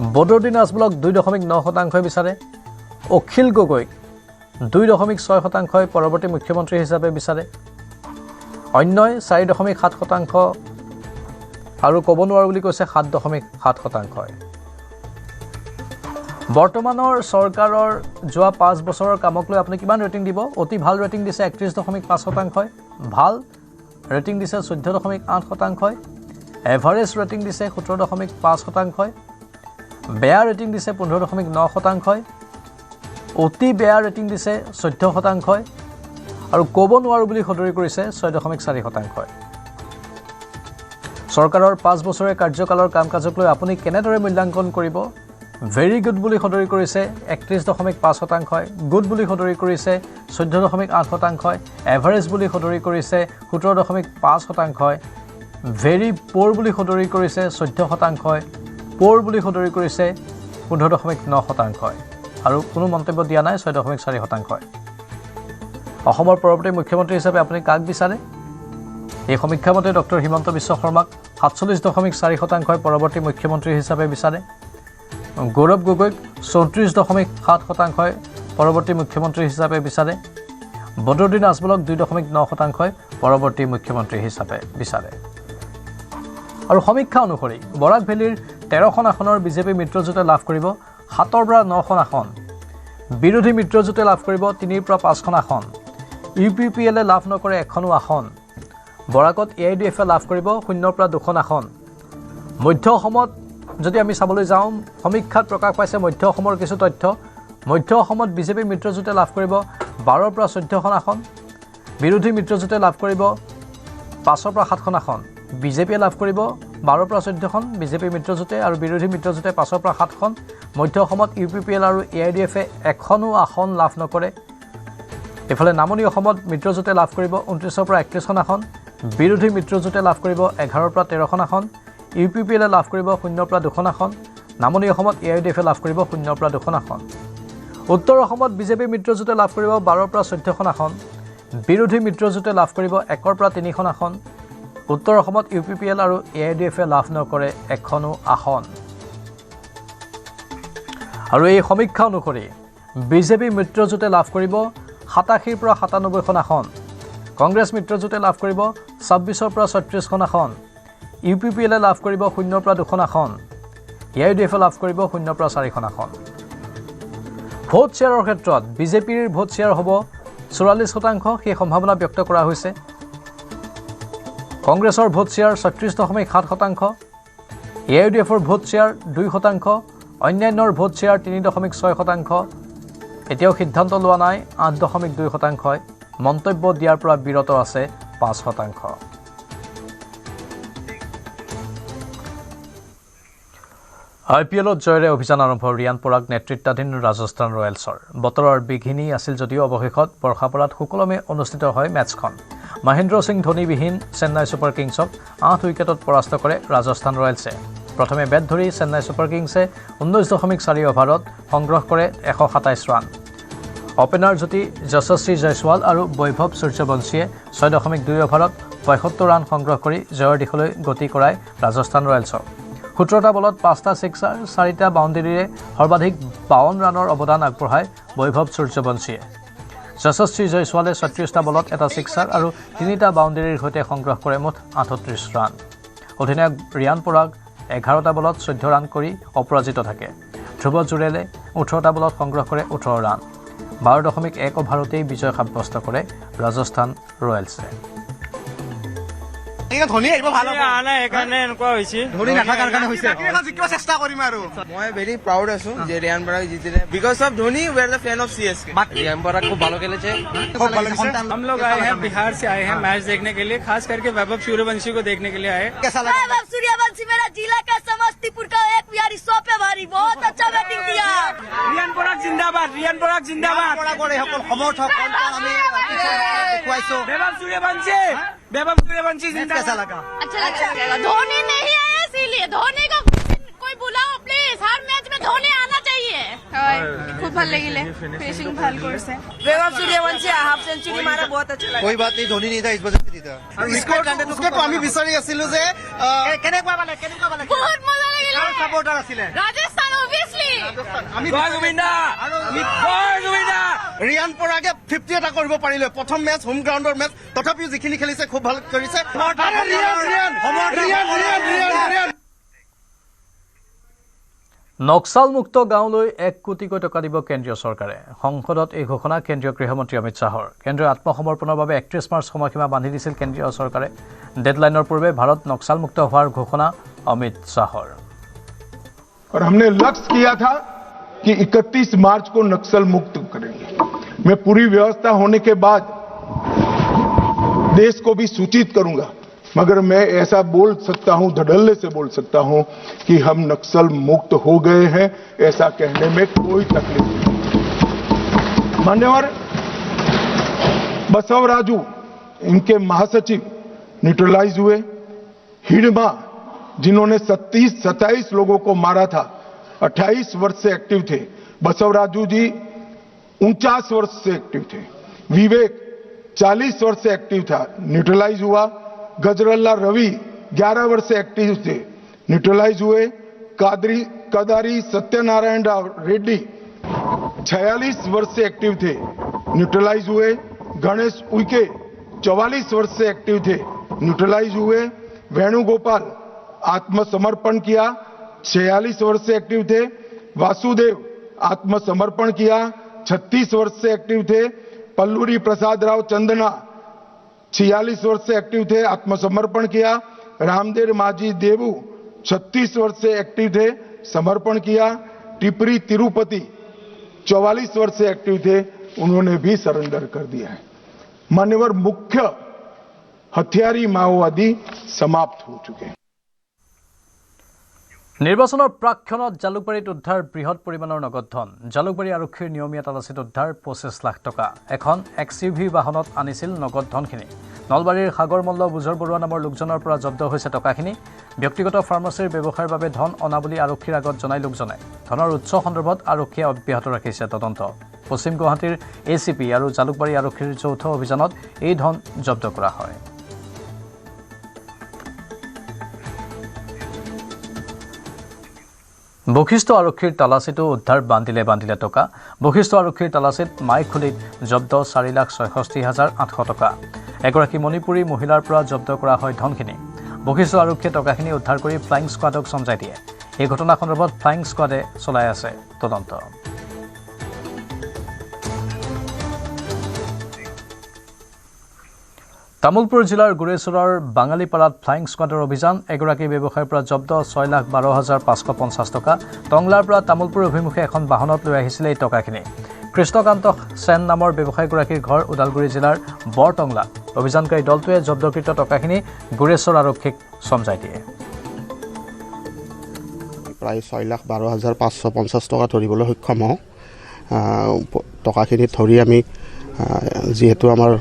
বদৰুদ্দিন আজমলক 2.9% বিচাৰে অখিল গগৈক 2.6% পৰৱৰ্তী মুখ্যমন্ত্ৰী হিচাপে বিচাৰে অন্যই 4.7% আৰু ক'ব নোৱাৰো বুলি কৈছে 7.7%। বৰ্তমানৰ চৰকাৰৰ যোৱা 5 বছৰৰ কামক লৈ আপুনি কিমান ৰেটিং দিব? অতি ভাল ৰেটিং দিছে 31.5%, ভাল ৰেটিং দিছে 14.8%, এভাৰেজ ৰেটিং দিছে 17.5%, বেয়া ৰেটিং দিছে 15.9%, অতি বেয়া ৰেটিং দিছে 14% আৰু ক'ব নোৱাৰো বুলি সদৰি কৰিছে 6.4%। চৰকাৰৰ 5 বছৰীয়া কাৰ্যকালৰ কাম কাজক লৈ আপুনি কেনেদৰে মূল্যাংকন কৰিব? ভেৰি গুড বুলি সদৰি কৰিছে 31.5%, গুড বুলি সদৰি কৰিছে 14.8%, এভাৰেজ বুলি সদৰি কৰিছে 17.5%, ভেৰি প'ৰ বুলি সদৰি কৰিছে 14%, প'ৰ বুলি সদৰি কৰিছে 15.9% আৰু কোনো মন্তব্য দিয়া নাই 6.4%। অসমৰ পৰৱৰ্তী মুখ্যমন্ত্ৰী হিচাপে আপুনি কাক বিচাৰে? এই সমীক্ষা মতে ডক্টৰ হিমন্ত বিশ্ব শৰ্মাক 47.4% পৰৱৰ্তী মুখ্যমন্ত্ৰী হিচাপে বিচাৰে, গৌৰৱ গগৈক 34.7% পৰৱৰ্তী মুখ্যমন্ত্ৰী হিচাপে বিচাৰে, বদৰুদ্দিন আজমলক 2.9% পৰৱৰ্তী মুখ্যমন্ত্ৰী হিচাপে বিচাৰে। আৰু সমীক্ষা অনুসৰি বৰাক ভেলীৰ 13খন আসনৰ বিজেপি মিত্ৰজোঁটে লাভ কৰিব 7ৰ পৰা 9খন আসন, বিৰোধী মিত্ৰজোঁটে লাভ কৰিব 3ৰ পৰা 5খন আসন, UPPLে লাভ নকৰে এখনো আসন, বৰাকত AIDFে লাভ কৰিব 0ৰ পৰা 2খন আসন। মধ্য অসমত যদি আমি চাবলৈ যাওঁ, সমীক্ষাত প্ৰকাশ পাইছে মধ্য অসমৰ কিছু তথ্য। মধ্য অসমত বিজেপি মিত্ৰজোঁটে লাভ কৰিব 12ৰ পৰা 14খন আসন, বিৰোধী মিত্ৰজোঁটে লাভ কৰিব 5ৰ পৰা 7খন আসন, বিজেপিয়ে লাভ কৰিব 12ৰ পৰা 14খন, বিজেপি মিত্ৰজোঁটে আৰু বিৰোধী মিত্ৰজোঁটে 5ৰ পৰা 7খন। মধ্য অসমত UPPL আৰু AIDFে এখনো আসন লাভ নকৰে। ইফালে নামনি অসমত মিত্ৰজোঁটে লাভ কৰিব 29ৰ পৰা 31খন আসন, বিৰোধী মিত্ৰজোঁটে লাভ কৰিব 11ৰ পৰা 13খন আসন, UPPLে লাভ কৰিব 0ৰ পৰা 2খন আসন, নামনি অসমত AIDFে লাভ কৰিব 0ৰ পৰা 2খন আসন। উত্তৰ অসমত বিজেপি মিত্ৰজোঁটে লাভ কৰিব 12ৰ পৰা 14খন আসন, বিৰোধী মিত্ৰজোঁটে লাভ কৰিব 1ৰ পৰা 3খন আসন, উত্তৰ অসমত UPPL আৰু AIDFে লাভ নকৰে এখনো আসন। আৰু এই সমীক্ষা অনুসৰি বিজেপি মিত্ৰজোঁটে লাভ কৰিব 87ৰ পৰা 97খন আসন, কংগ্ৰেছ মিত্ৰজোঁটে লাভ কৰিব 26ৰ পৰা 36খন আসন, UPPLে লাভ কৰিব 0ৰ পৰা 2খন আসন, AIDFে লাভ কৰিব 0ৰ পৰা 4খন আসন। ভোট শ্বেয়াৰৰ ক্ষেত্ৰত বিজেপিৰ ভোট শ্বেয়াৰ হ'ব 44%, সেই সম্ভাৱনা ব্যক্ত কৰা হৈছে। কংগ্ৰেছৰ ভোট শ্বেয়াৰ 36.7%, AIDFৰ ভোট শ্বেয়াৰ 2%, অন্যান্যৰ ভোট শ্বেয়াৰ 3.6%। এতিয়াও সিদ্ধান্ত লোৱা নাই 8.2%, মন্তব্য দিয়াৰ পৰা বিৰত আছে 5%। IPLত জয়েৰে অভিযান আৰম্ভ ৰিয়ান পৰাগ নেতৃত্বাধীন ৰাজস্থান ৰয়েলছৰ। বতৰৰ বিঘিনি আছিল যদিও অৱশেষত বৰ্ষাপাৰাত সুকলমে অনুষ্ঠিত হয় মেটছখন। মহেন্দ্ৰ সিং ধোনীবিহীন চেন্নাই ছুপাৰ কিংছক 8 উইকেটত পৰাস্ত কৰে ৰাজস্থান ৰয়েলছে। প্ৰথমে বেট ধৰি চেন্নাই ছুপাৰ কিংছে 19.4 অভাৰত সংগ্ৰহ কৰে 127 ৰান। অপেনাৰ যুটি যশস্বী জয়ছোৱাল আৰু বৈভৱ সূৰ্যবংশীয়ে 6.2 অভাৰত 75 ৰান সংগ্ৰহ কৰি জয়ৰ দিশলৈ গতি কৰায় ৰাজস্থান ৰয়েলছক। 17টা বলত 5টা ছিক্সাৰ 4টা বাউণ্ডেৰীৰে সৰ্বাধিক 52 ৰানৰ অৱদান আগবঢ়ায় বৈভৱ সূৰ্যবংশীয়ে। যশস্বী জয়ছোৱালে 36টা বলত 1টা ছিক্সাৰ আৰু 3টা বাউণ্ডেৰীৰ সৈতে সংগ্ৰহ কৰে মুঠ 38 ৰান। অধিনায়ক ৰিয়ান পৰাগ 11টা বলত 14 ৰান কৰি অপৰাজিত থাকে। ধ্ৰুৱ জুৰেলে 18টা বলত সংগ্ৰহ কৰে 18 ৰান। 12.1 অভাৰতেই বিজয় সাব্যস্ত কৰে ৰাজস্থান ৰয়েলছে। ধোনী আহিব ভাল হ'ব নাই সেইকাৰণে এনেকুৱা হৈছে ধোনী নাথাকাৰ কাৰণে হৈছে জিকিব চেষ্টা কৰিম আৰু মই ভেৰি প্ৰাউড আছো যে ৰিয়ান পৰাগ জিতিলে because of Dhoni we are the fan of CSK Riyan Parag খুব ভালো খেলেছে খুব ভালো हम लोग आए हैं बिहार से आए हैं मैच देखने के लिए खास करके वैभव सूर्यवंशी को देखने के लिए आए कैसा लगा वैभव सूर्यवंशी मेरा जिला का समस्तीपुर का एक बिहारी 100 पे भारी बहुत अच्छा बैटिंग किया রিয়ান পরাগ জিন্দাবাদ রিয়ান পরাগ জিন্দাবাদ পৰাগৰ সকল সমৰ্থক আমি দেখুৱাইছো वैभव सूर्यवंशी जिंदा कैसा लगा अच्छा लगा धोनी नहीं आया इसीलिए धोनी को कोई बुलाओ प्लीज हर मैच में धोनी आना चाहिए खूब ভাল লাগিলে ফিনিশিং ভাল কৰিছে वैभव सूर्यवंशी हाफ सेंचुरी मारा बहुत अच्छा लगा कोई बात नहीं धोनी नहीं था इस वजह से जीता उसको আমি বিচাৰি আছিলো যে কেনেকুৱা পালে बहुत मजा লাগিলে সাপোৰ্টাৰ আছিলে राजस्थान ৰিয়ান পৰাগে 50 এটা কৰিব পাৰিলে প্ৰথম মেচ হোম গ্ৰাউণ্ডৰ মেচ তথাপিও যিখিনি খেলিছে খুব ভাল কৰিছে নক্সালমুক্ত গাঁৱলৈ 1 কোটিকৈ টকা দিব কেন্দ্ৰীয় চৰকাৰে সংসদত এই ঘোষণা কেন্দ্ৰীয় গৃহমন্ত্ৰী অমিত শাহৰ কেন্দ্ৰীয় আত্মসমৰ্পণৰ বাবে 31 মাৰ্চ সময়সীমা বান্ধি দিছিল কেন্দ্ৰীয় চৰকাৰে ডেডলাইনৰ পূৰ্বে ভাৰত নক্সালমুক্ত হোৱাৰ ঘোষণা অমিত শাহৰ और हमने लक्ष्य किया था कि 31 मार्च को नक्सल मुक्त करेंगे मैं पूरी व्यवस्था होने के बाद देश को भी सूचित करूंगा मगर मैं ऐसा बोल सकता हूं धड़ल्ले से बोल सकता हूं कि हम नक्सल मुक्त हो गए हैं ऐसा कहने में कोई तकलीफ नहीं मान्यवर बसवराजू इनके महासचिव न्यूट्रलाइज हुए हिडमा जिन्होंने 27 लोगों को मारा था 28 वर्ष से एक्टिव थे बसवराजू जी 49 वर्ष से एक्टिव थे विवेक 40 वर्ष से एक्टिव था न्यूट्रलाइज हुआ गजरल्ला रवि 11 वर्ष से एक्टिव थे न्यूट्रलाइज हुए कदारी सत्यनारायण रेड्डी 46 वर्ष से एक्टिव थे न्यूट्रलाइज हुए गणेश उइके 44 वर्ष से एक्टिव थे न्यूट्रलाइज हुए वेणुगोपाल आत्मसमर्पण किया 46 वर्ष से एक्टिव थे वासुदेव आत्मसमर्पण किया 36 वर्ष से एक्टिव थे पल्लूरी प्रसाद राव चंदना 46 वर्ष से एक्टिव थे आत्मसमर्पण किया रामदेव माझी देवू 36 वर्ष से एक्टिव थे समर्पण किया टिपरी तिरुपति 44 वर्ष से एक्टिव थे उन्होंने भी सरेंडर कर दिया है मान्यवर मुख्य हथियारी माओवादी समाप्त हो चुके हैं নিৰ্বাচনৰ প্ৰাক্ষণত জালুকবাৰীত উদ্ধাৰ বৃহৎ পৰিমাণৰ নগদ ধন জালুকবাৰী আৰক্ষীৰ নিয়মীয়া তালাচীত উদ্ধাৰ 25 লাখ টকা এখন XUV বাহনত আনিছিল নগদ ধনখিনি নলবাৰীৰ সাগৰ মল্ল বুজৰ বৰুৱা নামৰ লোকজনৰ পৰা জব্দ হৈছে টকাখিনি ব্যক্তিগত ফাৰ্মাচীৰ ব্যৱসায়ৰ বাবে ধন অনা বুলি আৰক্ষীৰ আগত জনাই লোকজনে ধনৰ উৎস সন্দৰ্ভত আৰক্ষীয়ে অব্যাহত ৰাখিছে তদন্ত পশ্চিম গুৱাহাটীৰ ACP আৰু জালুকবাৰী আৰক্ষীৰ যৌথ অভিযানত এই ধন জব্দ কৰা হয় বশিষ্ঠ আৰক্ষীৰ তালাচীতো উদ্ধাৰ বান্দিলে টকা বশিষ্ঠ আৰক্ষীৰ তালাচীত মাইখুলিত জব্দ 4,66,800 টকা এগৰাকী মণিপুৰী মহিলাৰ পৰা জব্দ কৰা হয় ধনখিনি বশিষ্ঠ আৰক্ষীয়ে টকাখিনি উদ্ধাৰ কৰি ফ্লাইং স্কোৱাডক সমজাই দিয়ে এই ঘটনা সন্দৰ্ভত ফ্লাইং স্কোৱাডে চলাই আছে তদন্ত তামুলপুৰ জিলাৰ গুৰেশ্বৰৰ বাঙালীপাৰাত ফ্লাইং স্কোৱাডৰ অভিযান এগৰাকী ব্যৱসায়ীৰ পৰা জব্দ 6,12,550 টকা টংলাৰ পৰা তামুলপুৰ অভিমুখে এখন বাহনত লৈ আহিছিল এই টকাখিনি কৃষ্ণকান্ত সেন নামৰ ব্যৱসায়ীগৰাকীৰ ঘৰ ওদালগুৰি জিলাৰ বৰটংলা অভিযানকাৰী দলটোৱে জব্দকৃত টকাখিনি গুৰেশ্বৰ আৰক্ষীক সমজাই দিয়ে প্ৰায় 6,12,550 টকা ধৰিবলৈ সক্ষম হওঁ টকাখিনি ধৰি আমি যিহেতু আমাৰ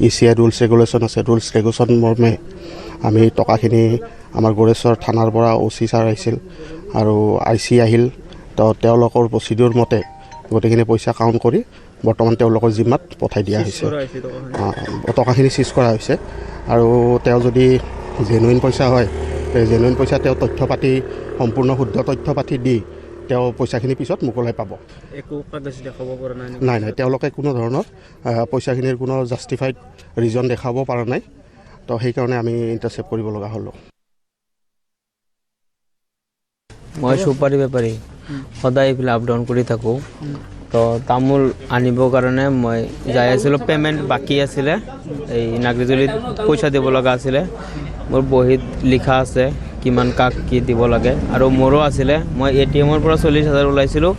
ECI ৰুলছ ৰেগুলেশ্যন আছে ৰুলছ ৰেগুলেশ্যন মৰ্মে আমি টকাখিনি আমাৰ গড়েশ্বৰ থানাৰ পৰা OC ছাৰ আহিছিল আৰু IC আহিল তো তেওঁলোকৰ প্ৰচিডিউৰ মতে গোটেইখিনি পইচা কাউণ্ট কৰি বৰ্তমান তেওঁলোকৰ জিম্মাত পঠাই দিয়া হৈছে টকাখিনি চিজ কৰা হৈছে আৰু তেওঁ যদি জেনুইন পইচা হয় জেনুইন পইচা তেওঁ তথ্য পাতি সম্পূৰ্ণ শুদ্ধ তথ্য পাতি দি তেওঁ পইচাখিনি পিছত মোকলাই পাব একো কাগজ দেখাব পৰা নাই নাই তেওঁলোকে কোনো ধৰণৰ পইচাখিনিৰ কোনো জাষ্টিফাইড ৰিজন দেখাব পৰা নাই তো সেইকাৰণে আমি ইণ্টাৰচেপ্ট কৰিব লগা হ'লোঁ মই সুপাৰী বেপাৰী সদায় এইফালে আপ ডাউন কৰি থাকোঁ তো তামোল আনিবৰ কাৰণে মই যাই আছিলোঁ পে'মেণ্ট বাকী আছিলে এই নাগৰিজুলিত পইচা দিব লগা আছিলে মোৰ বহীত লিখা আছে কিমান কাক কি দিব লাগে আৰু মোৰো আছিলে মই ATMৰ পৰা 40,000 ওলাইছিলোঁ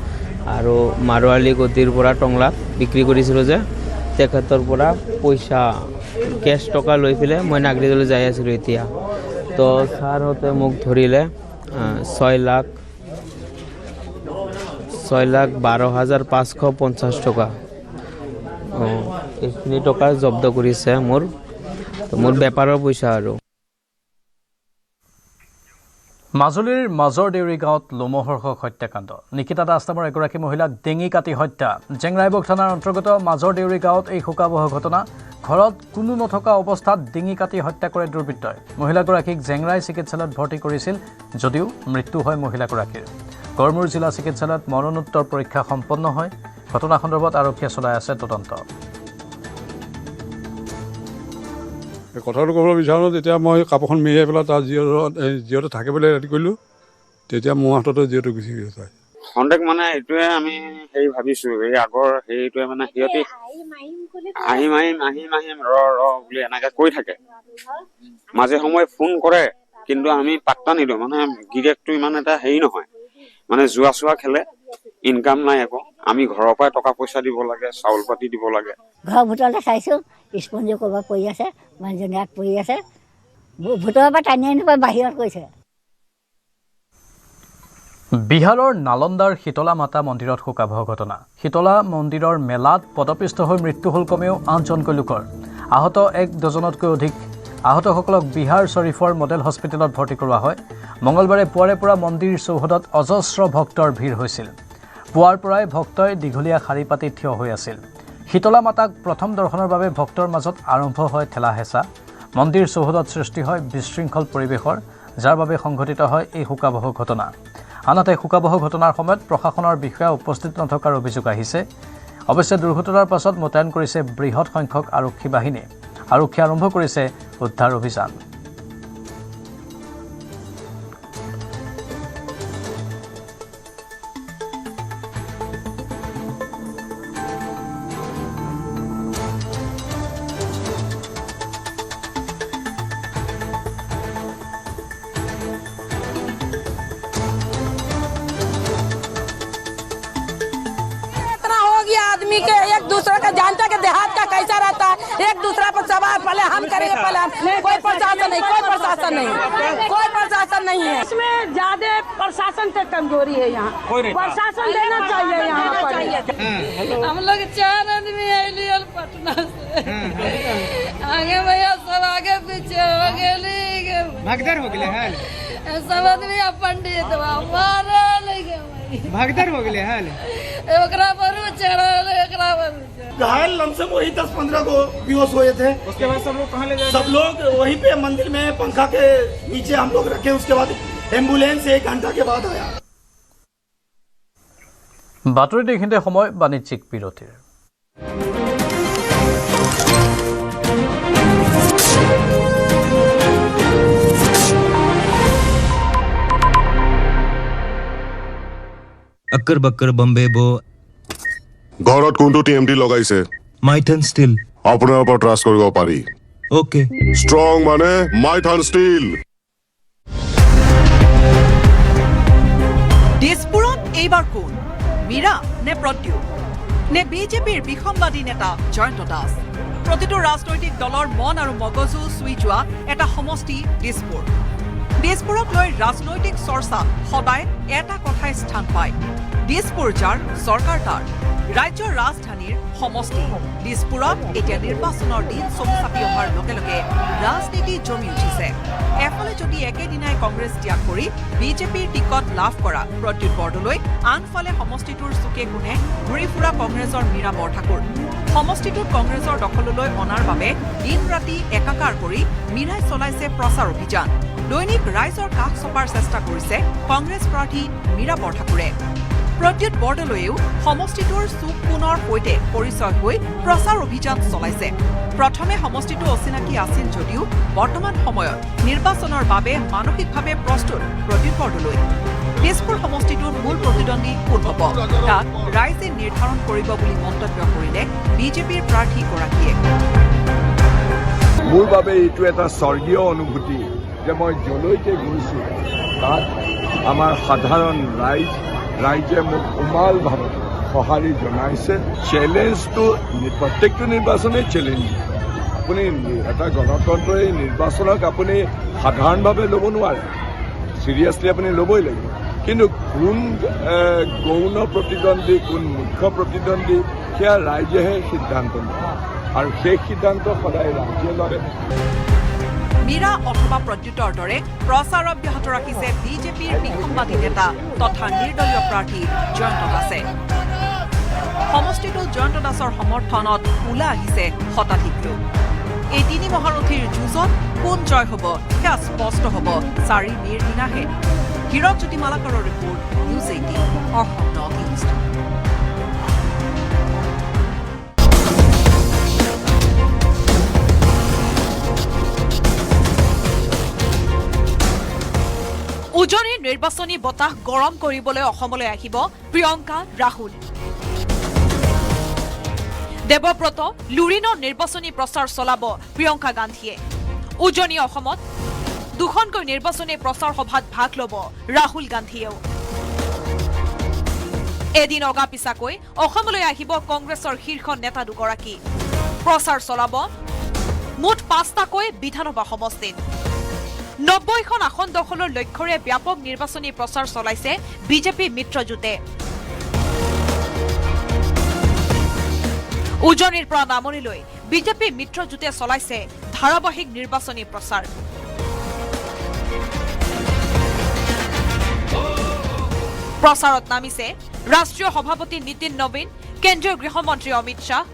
আৰু মাৰোৱালী গতিৰ পৰা টংলাত বিক্ৰী কৰিছিলোঁ যে তেখেতৰ পৰা পইচা কেছ টকা লৈ পেলাই মই নাগৰিকলৈ যাই আছিলোঁ এতিয়া তো ছাৰহঁতে মোক ধৰিলে 6,12,550 টকা এইখিনি টকা জব্দ কৰিছে মোৰ বেপাৰৰ পইচা আৰু মাজুলীৰ মাজৰ দেউৰী গাঁৱত লোমহৰ্ষক হত্যাকাণ্ড নিকিতা দাস নামৰ এগৰাকী মহিলাক ডিঙি কাটি হত্যা জেংৰাইবগ থানাৰ অন্তৰ্গত মাজৰ দেউৰী গাঁৱত এই শোকাবহ ঘটনা ঘৰত কোনো নথকা অৱস্থাত ডিঙি কাটি হত্যা কৰে দুৰ্বৃত্তই মহিলাগৰাকীক জেংৰাই চিকিৎসালয়ত ভৰ্তি কৰিছিল যদিও মৃত্যু হয় মহিলাগৰাকীৰ গড়মূৰ জিলা চিকিৎসালয়ত মৰণোত্তৰ পৰীক্ষা সম্পন্ন হয়। ঘটনা সন্দৰ্ভত আৰক্ষীয়ে চলাই আছে তদন্ত। কথাটো ক'ব বিচাৰোঁ, তেতিয়া মই কাপোৰখন মেৰিয়াই পেলাই তাৰ যিহেতু থাকিবলৈ ৰেডি কৰিলোঁ, তেতিয়া মোৰ হাততে যিহেতু গুচি গৈছে। সন্দেহ মানে এইটোৱে আমি হেৰি ভাবিছোঁ, এই আগৰ হেৰিটোৱে মানে সিহঁতি আহিম ৰ বুলি এনেকৈ কৈ থাকে। মাজে সময়ে ফোন কৰে, কিন্তু আমি পাত্তা নিদিওঁ। মানে গিৰিয়েকটো ইমান এটা হেৰি নহয়, মানে জুৱা চোৱা খেলে, ইনকাম নাই একো। আমি ঘৰৰ পৰাই টকা পইচা দিব লাগে, চাউল পাতি দিব লাগে। ঘৰৰ ভিতৰতে চাইছোঁ, স্পঞ্জো ক'ৰবাত পৰি আছে, মানুহজনী ইয়াত পৰি আছে। ভিতৰৰ পৰা টানি আনি বাহিৰত কৈছে। বিহাৰৰ নালন্দাৰ শীতলা মাতা মন্দিৰত শোকাবহ ঘটনা। শীতলা মন্দিৰৰ মেলাত পদপিষ্ট হৈ মৃত্যু হ'ল কমেও 8জনকৈ লোকৰ। আহত 1 ডজনতকৈ অধিক। আহতসকলক বিহাৰ শ্বৰীফৰ মডেল হস্পিটেলত ভৰ্তি কৰোৱা হয়। মঙলবাৰে পুৱাৰে পৰা মন্দিৰ চৌহদত অজস্ৰ ভক্তৰ ভিৰ হৈছিল। পুৱাৰ পৰাই ভক্তই দীঘলীয়া শাৰী পাতি থিয় হৈ আছিল। শীতলা মাতাক প্ৰথম দৰ্শনৰ বাবে ভক্তৰ মাজত আৰম্ভ হয় ঠেলা হেঁচা। মন্দিৰ চৌহদত সৃষ্টি হয় বিশৃংখল পৰিৱেশৰ, যাৰ বাবে সংঘটিত হয় এই শোকাবহ ঘটনা। আনহাতে শোকাবহ ঘটনাৰ সময়ত প্ৰশাসনৰ বিষয়া উপস্থিত নথকাৰ অভিযোগ আহিছে। অৱশ্যে দুৰ্ঘটনাৰ পাছত মোতায়েন কৰিছে বৃহৎ সংখ্যক আৰক্ষী বাহিনী। আৰক্ষীয়ে আৰম্ভ কৰিছে উদ্ধাৰ অভিযান। आदमी के एक दूसरे का जानता के देहात का कैसा रहता है, एक दूसरे पर सवाल पहले हम करेंगे, पहले हम। कोई प्रशासन नहीं, कोई प्रशासन नहीं, कोई प्रशासन नहीं है। इसमें ज्यादा प्रशासन से कमजोरी है। यहाँ प्रशासन देना चाहिए यहाँ पर। हम लोग 4 आदमी आए पटना से, आगे भैया सब आगे पीछे हो गए, भागदर हो गए हाल, सब आदमी पंडित मारा भागदर हो गए हाल। घायल लमसम वही 10-15 को बेहोश हुए थे। उसके बाद सब लोग कहाँ ले गए? सब लोग वहीं पे मंदिर में पंखा के नीचे हम लोग रखे। उसके बाद एम्बुलेंस 1 घंटा के बाद आया। বাতৰিত এইখিনিতে সময় বাণিজ্যিক বিৰতিৰ। अक्कर बक्कर बम्बे बो ঘৰত কোনটো টিএমটি লগাইছে? माइथन स्टील আপোনাৰ ওপৰত ট্ৰাষ্ট কৰিব পাৰি। ओके ষ্ট্ৰং মানে মাইথন ষ্টীল। দিছপুৰত এইবাৰ কোন, মীৰা নে প্ৰদ্যুৎ নে বিজেপিৰ বিসম্বাদী নেতা জয়ন্ত দাস? প্ৰতিটো ৰাজনৈতিক দলৰ মন আৰু মগজু চুই যোৱা এটা সমষ্টি দিছপুৰ। দিছপুৰক লৈ ৰাজনৈতিক চৰ্চা সদায় এটা কথাই স্থান পায়, দিছপুৰ যাৰ চৰকাৰ তাৰ। ৰাজ্যৰ ৰাজধানীৰ সমষ্টি দিছপুৰত এতিয়া নিৰ্বাচনৰ দিন চমু চাপি অহাৰ লগে লগে ৰাজনীতি জমি উঠিছে। এফালে যদি একেদিনাই কংগ্ৰেছ ত্যাগ কৰি বিজেপিৰ টিকট লাভ কৰা প্ৰদ্যুৎ বৰদলৈ, আনফালে সমষ্টিটোৰ চুকে কোণে ঘূৰি ফুৰা কংগ্ৰেছৰ মীৰা বৰঠাকুৰ। সমষ্টিটোত কংগ্ৰেছৰ দখললৈ অনাৰ বাবে দিন ৰাতি একাকাৰ কৰি মীৰাই চলাইছে প্ৰচাৰ অভিযান। দৈনিক ৰাইজৰ কাষ চপাৰ চেষ্টা কৰিছে কংগ্ৰেছ প্ৰাৰ্থী মীৰা বৰঠাকুৰে। প্ৰদ্যুৎ বৰদলৈয়েও সমষ্টিটোৰ চুক কোণৰ সৈতে পৰিচয় হৈ প্ৰচাৰ অভিযান চলাইছে। প্ৰথমে সমষ্টিটো অচিনাকি আছিল যদিও বৰ্তমান সময়ত নিৰ্বাচনৰ বাবে মানসিকভাৱে প্ৰস্তুত প্ৰদ্যুৎ বৰদলৈ। দিছপুৰ সমষ্টিটোৰ মূল প্ৰতিদ্বন্দ্বী কোন হ'ব তাক ৰাইজে নিৰ্ধাৰণ কৰিব বুলি মন্তব্য কৰিলে বিজেপিৰ প্ৰাৰ্থীগৰাকীয়ে। মোৰ বাবে এইটো এটা স্বৰ্গীয় অনুভূতি যে মই যলৈকে গৈছোঁ তাত আমাৰ সাধাৰণ ৰাইজে মোক উমালভাৱে সঁহাৰি জনাইছে। চেলেঞ্জটো প্ৰত্যেকটো নিৰ্বাচনেই চেলেঞ্জ। আপুনি এটা গণতন্ত্ৰৰ এই নিৰ্বাচনক আপুনি সাধাৰণভাৱে ল'ব নোৱাৰে, চিৰিয়াছলি আপুনি ল'বই লাগিব। কিন্তু কোন গৌণ প্ৰতিদ্বন্দ্বী, কোন মুখ্য প্ৰতিদ্বন্দ্বী, সেয়া ৰাইজেহে সিদ্ধান্ত লয় আৰু সেই সিদ্ধান্ত সদায় ৰাইজে লয়। মীৰা অথবা প্ৰদ্যুৎৰ দৰে প্ৰচাৰ অব্যাহত ৰাখিছে বিজেপিৰ বিসম্বাদী নেতা তথা নিৰ্দলীয় প্ৰাৰ্থী জয়ন্ত দাসে। সমষ্টিটো জয়ন্ত দাসৰ সমৰ্থনত ওলাই আহিছে শতাধিক লোক। এই 3 মহাৰথীৰ যুঁজত কোন জয় হ'ব সেয়া স্পষ্ট হ'ব 4 মে'ৰ দিনাহে। হীৰকজ্যোতি মালাকাৰৰ report news 18 Assam north east. উজনিৰ নিৰ্বাচনী বতাহ গৰম কৰিবলৈ অসমলৈ আহিব প্ৰিয়ংকা ৰাহুল। দেৱব্ৰত লুৰিনৰ নিৰ্বাচনী প্ৰচাৰ চলাব প্ৰিয়ংকা গান্ধীয়ে। উজনি অসমত দুখনকৈ নিৰ্বাচনী প্ৰচাৰ সভাত ভাগ ল'ব ৰাহুল গান্ধীয়েও। এদিন অগা পিছাকৈ অসমলৈ আহিব কংগ্ৰেছৰ শীৰ্ষ নেতা দুগৰাকী। প্ৰচাৰ চলাব মুঠ 5টাকৈ বিধানসভা সমষ্টিত। 90খন আসন দখলৰ লক্ষ্যৰে ব্যাপক নিৰ্বাচনী প্ৰচাৰ চলাইছে বিজেপি মিত্ৰজোঁটে। উজনিৰ পৰা নামনিলৈ বিজেপি মিত্ৰজোঁটে চলাইছে ধাৰাবাহিক নিৰ্বাচনী প্ৰচাৰ। প্ৰচাৰত নামিছে ৰাষ্ট্ৰীয় সভাপতি নীতিন নবীন, কেন্দ্ৰীয় গৃহমন্ত্ৰী অমিত শ্বাহ।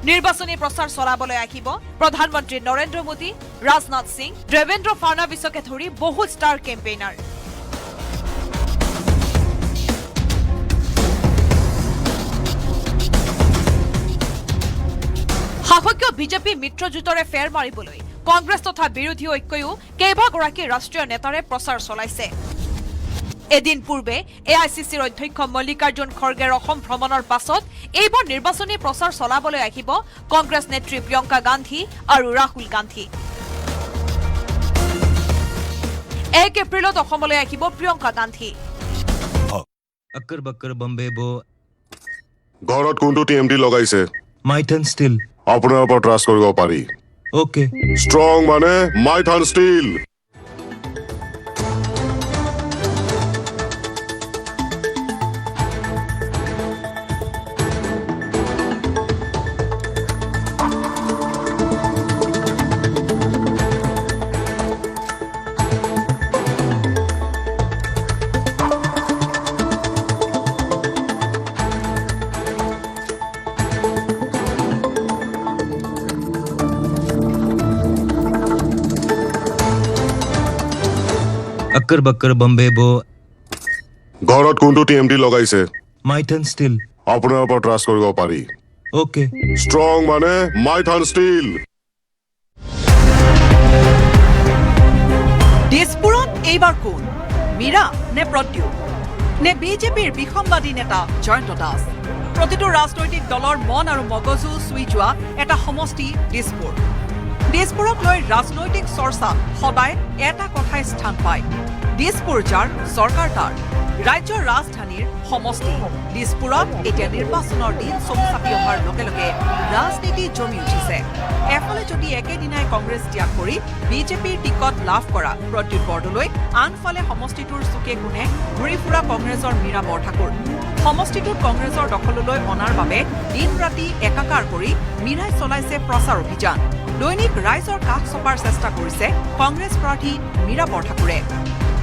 নিৰ্বাচনী প্ৰচাৰ চলাবলৈ আহিব প্ৰধানমন্ত্ৰী নৰেন্দ্ৰ মোদী, ৰাজনাথ সিং, দেৱেন্দ্ৰ ফাড়নাবিছকে ধৰি বহু ষ্টাৰ কেম্পেইনাৰ। শাসকীয় বিজেপি মিত্ৰজোঁটৰে ফেৰ মাৰিবলৈ কংগ্ৰেছ তথা বিৰোধী ঐক্যও কেইবাগৰাকী ৰাষ্ট্ৰীয় নেতাৰে প্ৰচাৰ চলাইছে। এদিন পূৰ্বে এআইচিচিৰ অধ্যক্ষ মল্লিকাৰ্জুন খৰ্গেৰ অসম ভ্ৰমণৰ পাছত এইবাৰ নিৰ্বাচনী প্ৰচাৰ চলাবলৈ আহিব কংগ্ৰেছ নেত্ৰী প্ৰিয়ংকা গান্ধী আৰু ৰাহুল গান্ধী। 1 এপ্ৰিলত অসমলৈ আহিব প্ৰিয়ংকা গান্ধী। अक्कर बक्कर बम्बे बो ঘৰত কোনটো TMT লগাইছে माइथन स्टील আপোনাৰ ওপৰত ট্ৰাষ্ট কৰিব পাৰি। ओके ষ্ট্ৰং মানে মাইথান ষ্টীল। अक्कर बक्कर बम्बे बो ঘৰত কোনটো TMT লগাইছে माइथन स्टील আপোনাৰ ওপৰত ট্ৰাষ্ট কৰিব পাৰি। ओके ষ্ট্ৰং মানে মাইথান ষ্টীল। দিছপুৰত এইবাৰ কোন, মীৰা নে প্ৰদ্যুৎ নে বিজেপিৰ বিসম্বাদী নেতা জয়ন্ত দাস? প্ৰতিটো ৰাজনৈতিক দলৰ মন আৰু মগজু চুই যোৱা এটা সমষ্টি দিছপুৰ। দিছপুৰক লৈ ৰাজনৈতিক চৰ্চা সদায় এটা কথাই স্থান পায়, দিছপুৰ যাৰ চৰকাৰ তাৰ। ৰাজ্যৰ ৰাজধানীৰ সমষ্টি দিছপুৰত এতিয়া নিৰ্বাচনৰ দিন চমু চাপি অহাৰ লগে লগে ৰাজনীতি জমি উঠিছে। এফালে যদি একেদিনাই কংগ্ৰেছ ত্যাগ কৰি বিজেপিৰ টিকট লাভ কৰা প্ৰদ্যুৎ বৰদলৈ, আনফালে সমষ্টিটোৰ চুকে কোণে ঘূৰি ফুৰা কংগ্ৰেছৰ মীৰা বৰঠাকুৰ। সমষ্টিটোত কংগ্ৰেছৰ দখললৈ অনাৰ বাবে দিন ৰাতি একাকাৰ কৰি মীৰাই চলাইছে প্ৰচাৰ অভিযান। দৈনিক ৰাইজৰ কাষ চপাৰ চেষ্টা কৰিছে কংগ্ৰেছ প্ৰাৰ্থী মীৰা বৰঠাকুৰে।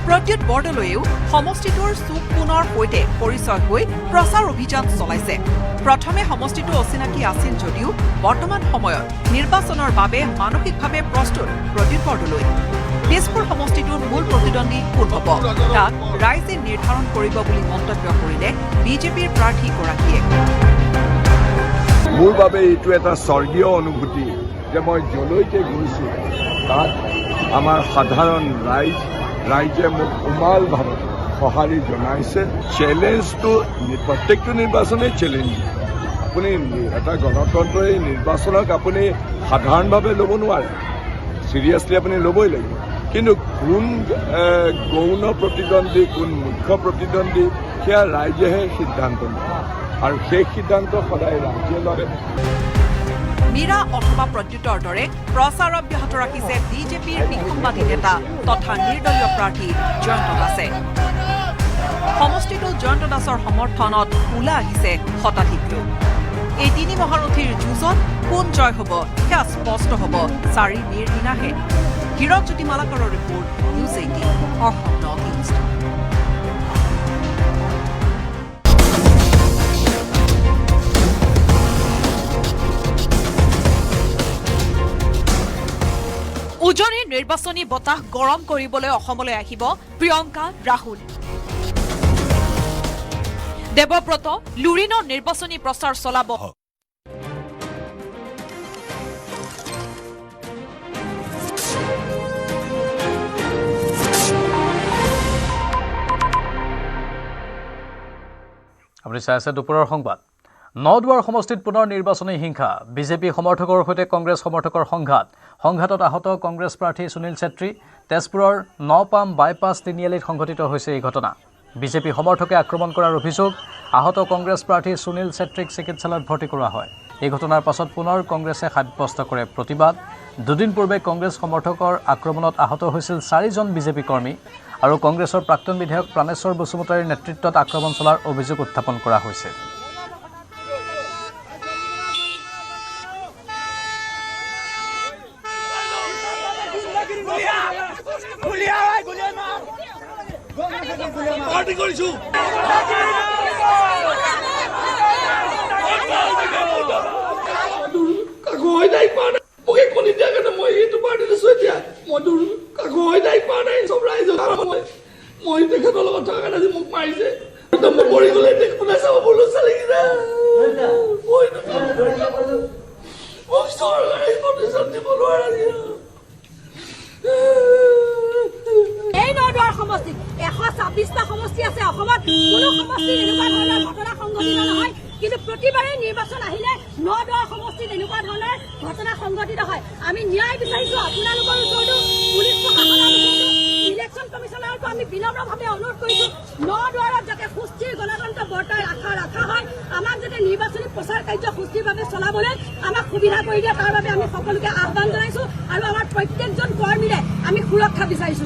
প্ৰদ্যুৎ বৰদলৈয়েও সমষ্টিটোৰ চুক কোণৰ সৈতে পৰিচয় হৈ প্ৰচাৰ অভিযান চলাইছে। প্ৰথমে সমষ্টিটো অচিনাকি আছিল যদিও বৰ্তমান সময়ত নিৰ্বাচনৰ বাবে মানসিকভাৱে প্ৰস্তুত প্ৰদ্যুৎ বৰদলৈ। দিছপুৰ সমষ্টিটোৰ মূল প্ৰতিদ্বন্দ্বী কোন হ'ব তাক ৰাইজে নিৰ্ধাৰণ কৰিব বুলি মন্তব্য কৰিলে বিজেপিৰ প্ৰাৰ্থীগৰাকীয়ে। মোৰ বাবে এইটো এটা স্বৰ্গীয় অনুভূতি যে মই যলৈকে গৈছোঁ তাত আমাৰ সাধাৰণ ৰাইজে মোক উমালভাৱে সঁহাৰি জনাইছে। চেলেঞ্জটো প্ৰত্যেকটো নিৰ্বাচনেই চেলেঞ্জ। আপুনি এটা গণতন্ত্ৰৰ এই নিৰ্বাচনক আপুনি সাধাৰণভাৱে ল'ব নোৱাৰে, চিৰিয়াছলি আপুনি ল'বই লাগিব। কিন্তু কোন গৌণ প্ৰতিদ্বন্দ্বী, কোন মুখ্য প্ৰতিদ্বন্দ্বী সেয়া ৰাইজেহে সিদ্ধান্ত লয় আৰু সেই সিদ্ধান্ত সদায় ৰাইজে লয়। মীৰা অথবা প্ৰদ্যুৎৰ দৰে প্ৰচাৰ অব্যাহত ৰাখিছে বিজেপিৰ বিসম্বাদী নেতা তথা নিৰ্দলীয় প্ৰাৰ্থী জয়ন্ত দাসে। সমষ্টিটোত জয়ন্ত দাসৰ সমৰ্থনত ওলাই আহিছে শতাধিক লোক। এই 3 মহাৰথীৰ যুঁজত কোন জয় হ'ব সেয়া স্পষ্ট হ'ব 4 মে'ৰ দিনাহে। হীৰকজ্যোতি মালাকাৰৰ report news 18 Assam north east. উজনিৰ নিৰ্বাচনী বতাহ গৰম কৰিবলৈ অসমলৈ আহিব প্ৰিয়ংকা ৰাহুল। দেৱব্ৰত লুৰিনৰ নিৰ্বাচনী প্ৰচাৰ চলাব। আপুনি চাই আছে দুপৰৰ সংবাদ। নদুৱাৰ সমষ্টিত পুনৰ নিৰ্বাচনী হিংসা, বিজেপি সমৰ্থকৰ সৈতে কংগ্ৰেছ সমৰ্থকৰ সংঘাতত আহত কংগ্ৰেছ প্ৰাৰ্থী সুনীল ছেত্ৰী। তেজপুৰৰ নপাম বাইপাছ তিনিআলিত সংঘটিত হৈছে এই ঘটনা। বিজেপি সমৰ্থকে আক্ৰমণ কৰাৰ অভিযোগ। আহত কংগ্ৰেছ প্ৰাৰ্থী সুনীল ছেত্ৰীক চিকিৎসালয়ত ভৰ্তি কৰোৱা হয়। এই ঘটনাৰ পাছত পুনৰ কংগ্ৰেছে সাব্যস্ত কৰে প্ৰতিবাদ। দুদিন পূৰ্বে কংগ্ৰেছ সমৰ্থকৰ আক্ৰমণত আহত হৈছিল 4জন বিজেপি কৰ্মী আৰু কংগ্ৰেছৰ প্ৰাক্তন বিধায়ক প্ৰাণেশ্বৰ বসুমতাৰীৰ নেতৃত্বত আক্ৰমণ চলাৰ অভিযোগ উত্থাপন কৰা হৈছে। মই তেখেতৰ লগত থকা কাৰণে আজি মোক মাৰিছে। মৰি গ'লে দেখোনে চাব বোলো চালে কিনা মোক চৰকাৰে কণ্ডিশ্যন দিব নোৱাৰে। এই নদুৱাৰ সমষ্টিত 126টা সমষ্টি আছে অসমত। কোনো সমষ্টিত এনেকুৱা ধৰণৰ ঘটনা সংঘটিত নহয়, কিন্তু প্ৰতিবাৰেই নিৰ্বাচন আহিলে নদুৱাৰ সমষ্টিত এনেকুৱা ধৰণৰ ঘটনা সংঘটিত হয়। আমি ন্যায় বিচাৰিছো আপোনালোকৰ ওচৰতো, পুলিচ প্ৰশাসনৰ ওচৰতো, ইলেকশ্যন কমিশনাৰকো আমি বিনম্ৰভাৱে অনুৰোধ কৰিছো, নদুৱাৰত যাতে সুস্থিৰ গণতন্ত্ৰ বৰ্তাই ৰখা হয়। আমাক যাতে নিৰ্বাচনী প্ৰচাৰ কাৰ্য সুস্থিৰভাৱে চলাবলৈ আমাক সুবিধা কৰি দিয়ে, তাৰ বাবে আমি সকলোকে আহ্বান জনাইছো আৰু আমাৰ প্ৰত্যেকজন কৰ্মীৰে আমি সুৰক্ষা বিচাৰিছো।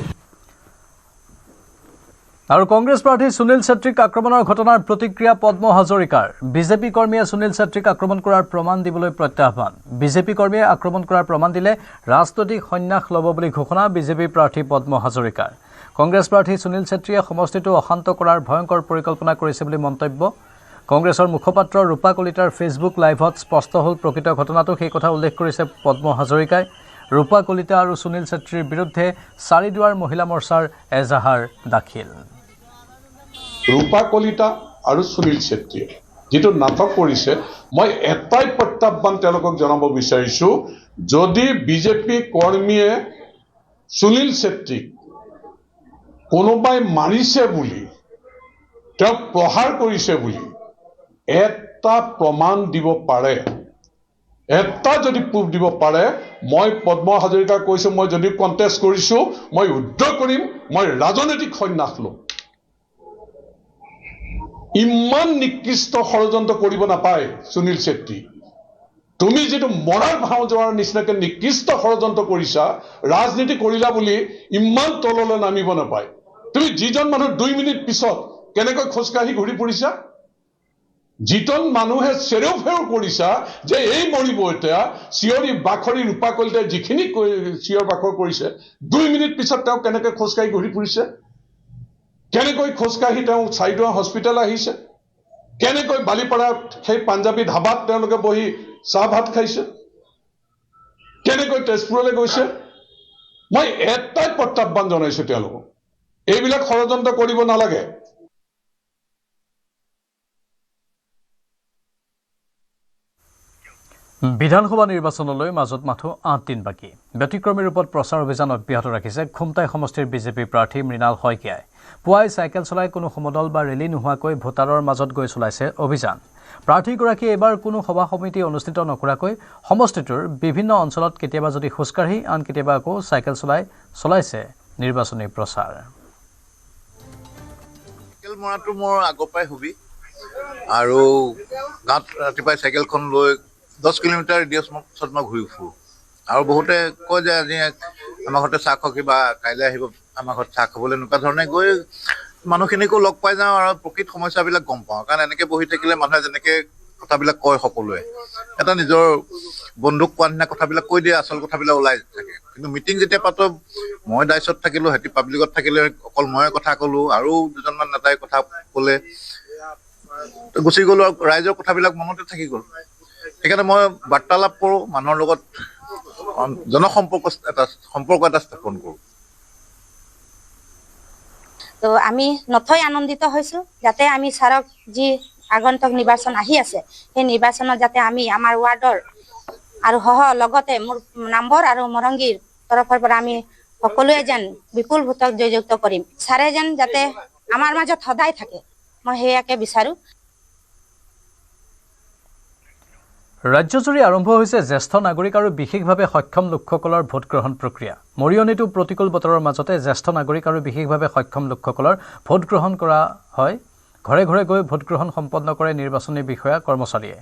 আৰু কংগ্ৰেছ প্ৰাৰ্থী সুনীল ছেত্ৰীক আক্ৰমণৰ ঘটনাৰ প্ৰতিক্ৰিয়া পদ্ম হাজৰিকাৰ। বিজেপি কৰ্মীয়ে সুনীল ছেত্ৰীক আক্ৰমণ কৰাৰ প্ৰমাণ দিবলৈ প্ৰত্যাহ্বান। বিজেপি কৰ্মীয়ে আক্ৰমণ কৰাৰ প্ৰমাণ দিলে ৰাজনৈতিক সন্ন্যাস ল'ব বুলি ঘোষণা বিজেপি প্ৰাৰ্থী পদ্ম হাজৰিকাৰ। কংগ্ৰেছ প্ৰাৰ্থী সুনীল ছেত্ৰীয়ে সমষ্টিটো অশান্ত কৰাৰ ভয়ংকৰ পৰিকল্পনা কৰিছে বুলি মন্তব্য। কংগ্ৰেছৰ মুখপাত্ৰ ৰূপা কলিতাৰ ফেচবুক লাইভত স্পষ্ট হ'ল প্ৰকৃত ঘটনাটো, সেই কথা উল্লেখ কৰিছে পদ্ম হাজৰিকাই। ৰূপা কলিতা আৰু সুনীল ছেত্ৰীৰ বিৰুদ্ধে চাৰিদুৱাৰ মহিলা মৰ্চাৰ এজাহাৰ দাখিল। ৰূপা কলিতা আৰু সুনীল ছেত্ৰীয়ে যিটো নাটক কৰিছে, মই এটাই প্ৰত্যাহ্বান তেওঁলোকক জনাব বিচাৰিছোঁ, যদি বিজেপি কৰ্মীয়ে সুনীল ছেত্ৰীক কোনোবাই মাৰিছে বুলি, তেওঁক প্ৰহাৰ কৰিছে বুলি এটা প্ৰমাণ দিব পাৰে, এটা যদি প্ৰুফ দিব পাৰে, মই পদ্ম হাজৰিকাক কৈছোঁ, মই যদি কণ্টেষ্ট কৰিছোঁ মই যুদ্ধ কৰিম, মই ৰাজনৈতিক সন্ন্যাস ল'ম। ইমান নিকৃষ্ট ষড়যন্ত্ৰ কৰিব নাপায় সুনীল ছেত্ৰী। তুমি যিটো মৰাৰ ভাও যোৱাৰ নিচিনাকে নিকৃষ্ট ষড়যন্ত্ৰ কৰিছা, ৰাজনীতি কৰিলা বুলি ইমান তললৈ নামিব নাপায়। তুমি যিজন মানুহ 2 মিনিট পিছত কেনেকৈ খোজকাঢ়ি ঘূৰি ফুৰিছা, যিজন মানুহে চেৰেও ফেও কৰিছা যে এই মৰিব এতিয়া, চিঞৰি বাখৰি ৰূপা কলিতাই যিখিনি চিঞৰ বাখৰ কৰিছে, 2 মিনিট পিছত তেওঁ কেনেকৈ খোজকাঢ়ি ঘূৰি ফুৰিছে, কেনেকৈ খোজকাঢ়ি তেওঁ চাৰিদুৱাৰ হস্পিটেল আহিছে, কেনেকৈ বালিপাৰাত সেই পাঞ্জাবী ধাবাত তেওঁলোকে বহি চাহ ভাত খাইছে, কেনেকৈ তেজপুৰলৈ গৈছে। মই এটাই প্ৰত্যাহ্বান জনাইছো তেওঁলোকক, এইবিলাক ষড়যন্ত্ৰ কৰিব নালাগে। বিধানসভা নিৰ্বাচনলৈ মাজত মাথো 8 দিন বাকী। ব্যতিক্ৰমী ৰূপত প্ৰচাৰ অভিযান অব্যাহত ৰাখিছে খুমটাই সমষ্টিৰ বিজেপি প্ৰাৰ্থী মৃণাল শইকীয়াই। পুৱাই চাইকেল চলাই কোনো সমদল বা ৰেলী নোহোৱাকৈ ভোটাৰৰ মাজত গৈ চলাইছে অভিযান। প্ৰাৰ্থীগৰাকীয়ে এইবাৰ কোনো সভা সমিতি অনুষ্ঠিত নকৰাকৈ সমষ্টিটোৰ বিভিন্ন অঞ্চলত কেতিয়াবা যদি খোজকাঢ়ি, আন কেতিয়াবা আকৌ চাইকেল চলাইছে নিৰ্বাচনী প্ৰচাৰ। চাইকেল মৰাটো মোৰ আগৰ পৰাই হবি, আৰু গাঁৱত ৰাতিপুৱাই চাইকেলখন লৈ 10 কিলোমিটাৰ ৰেডিয়াছত মই ঘূৰি ফুৰোঁ। আৰু বহুতে কয় যে আজি আমাৰ ঘৰতে চাহ খাওক বা কাইলৈ আহিব আমাৰ ঘৰত চাহ খাবলৈ, এনেকুৱা ধৰণে গৈ মানুহখিনিকো লগ পাই যাওঁ আৰু প্ৰকৃত সমস্যাবিলাক গম পাওঁ। কাৰণ এনেকৈ বহি থাকিলে মানুহে যেনেকৈ কথাবিলাক কয় সকলোৱে, এটা নিজৰ বন্দুক কোৱা নিচিনা কথাবিলাক কৈ দিয়ে, আচল কথাবিলাক ওলাই থাকে। কিন্তু মিটিং যেতিয়া পাতো, মই দায়িত্বত থাকিলোঁ, সিহঁতি পাব্লিকত থাকিলে অকল ময়ে কথা ক'লোঁ আৰু দুজনমান নেতাই কথা ক'লে, গুচি গ'লোঁ আৰু ৰাইজৰ কথাবিলাক মনতে থাকি গ'ল। সেইকাৰণে মই বাৰ্তালাপ কৰোঁ মানুহৰ লগত, জনসম্পৰ্ক এটা স্থাপন কৰোঁ। তো আমি নথৈ আনন্দিত হৈছোঁ যাতে আমি ছাৰক যি আগন্তুক নিৰ্বাচন আহি আছে সেই নিৰ্বাচনত যাতে আমি আমাৰ ৱাৰ্ডৰ আৰু লগতে মোৰ নাম্বৰ আৰু মৰংগীৰ তৰফৰ পৰা আমি সকলোৱে যেন বিপুল ভোটক জয়যুক্ত কৰিম। ছাৰে যেন যাতে আমাৰ মাজত সদায় থাকে মই সেয়াকে বিচাৰোঁ। ৰাজ্যজুৰি আৰম্ভ হৈছে জ্যেষ্ঠ নাগৰিক আৰু বিশেষভাৱে সক্ষম লোকসকলৰ ভোটগ্ৰহণ প্ৰক্ৰিয়া। মৰিয়নিতো প্ৰতিকূল বতৰৰ মাজতে জ্যেষ্ঠ নাগৰিক আৰু বিশেষভাৱে সক্ষম লোকসকলৰ ভোটগ্ৰহণ কৰা হয়। ঘৰে ঘৰে গৈ ভোটগ্ৰহণ সম্পন্ন কৰে নিৰ্বাচনী বিষয়া কৰ্মচাৰীয়ে।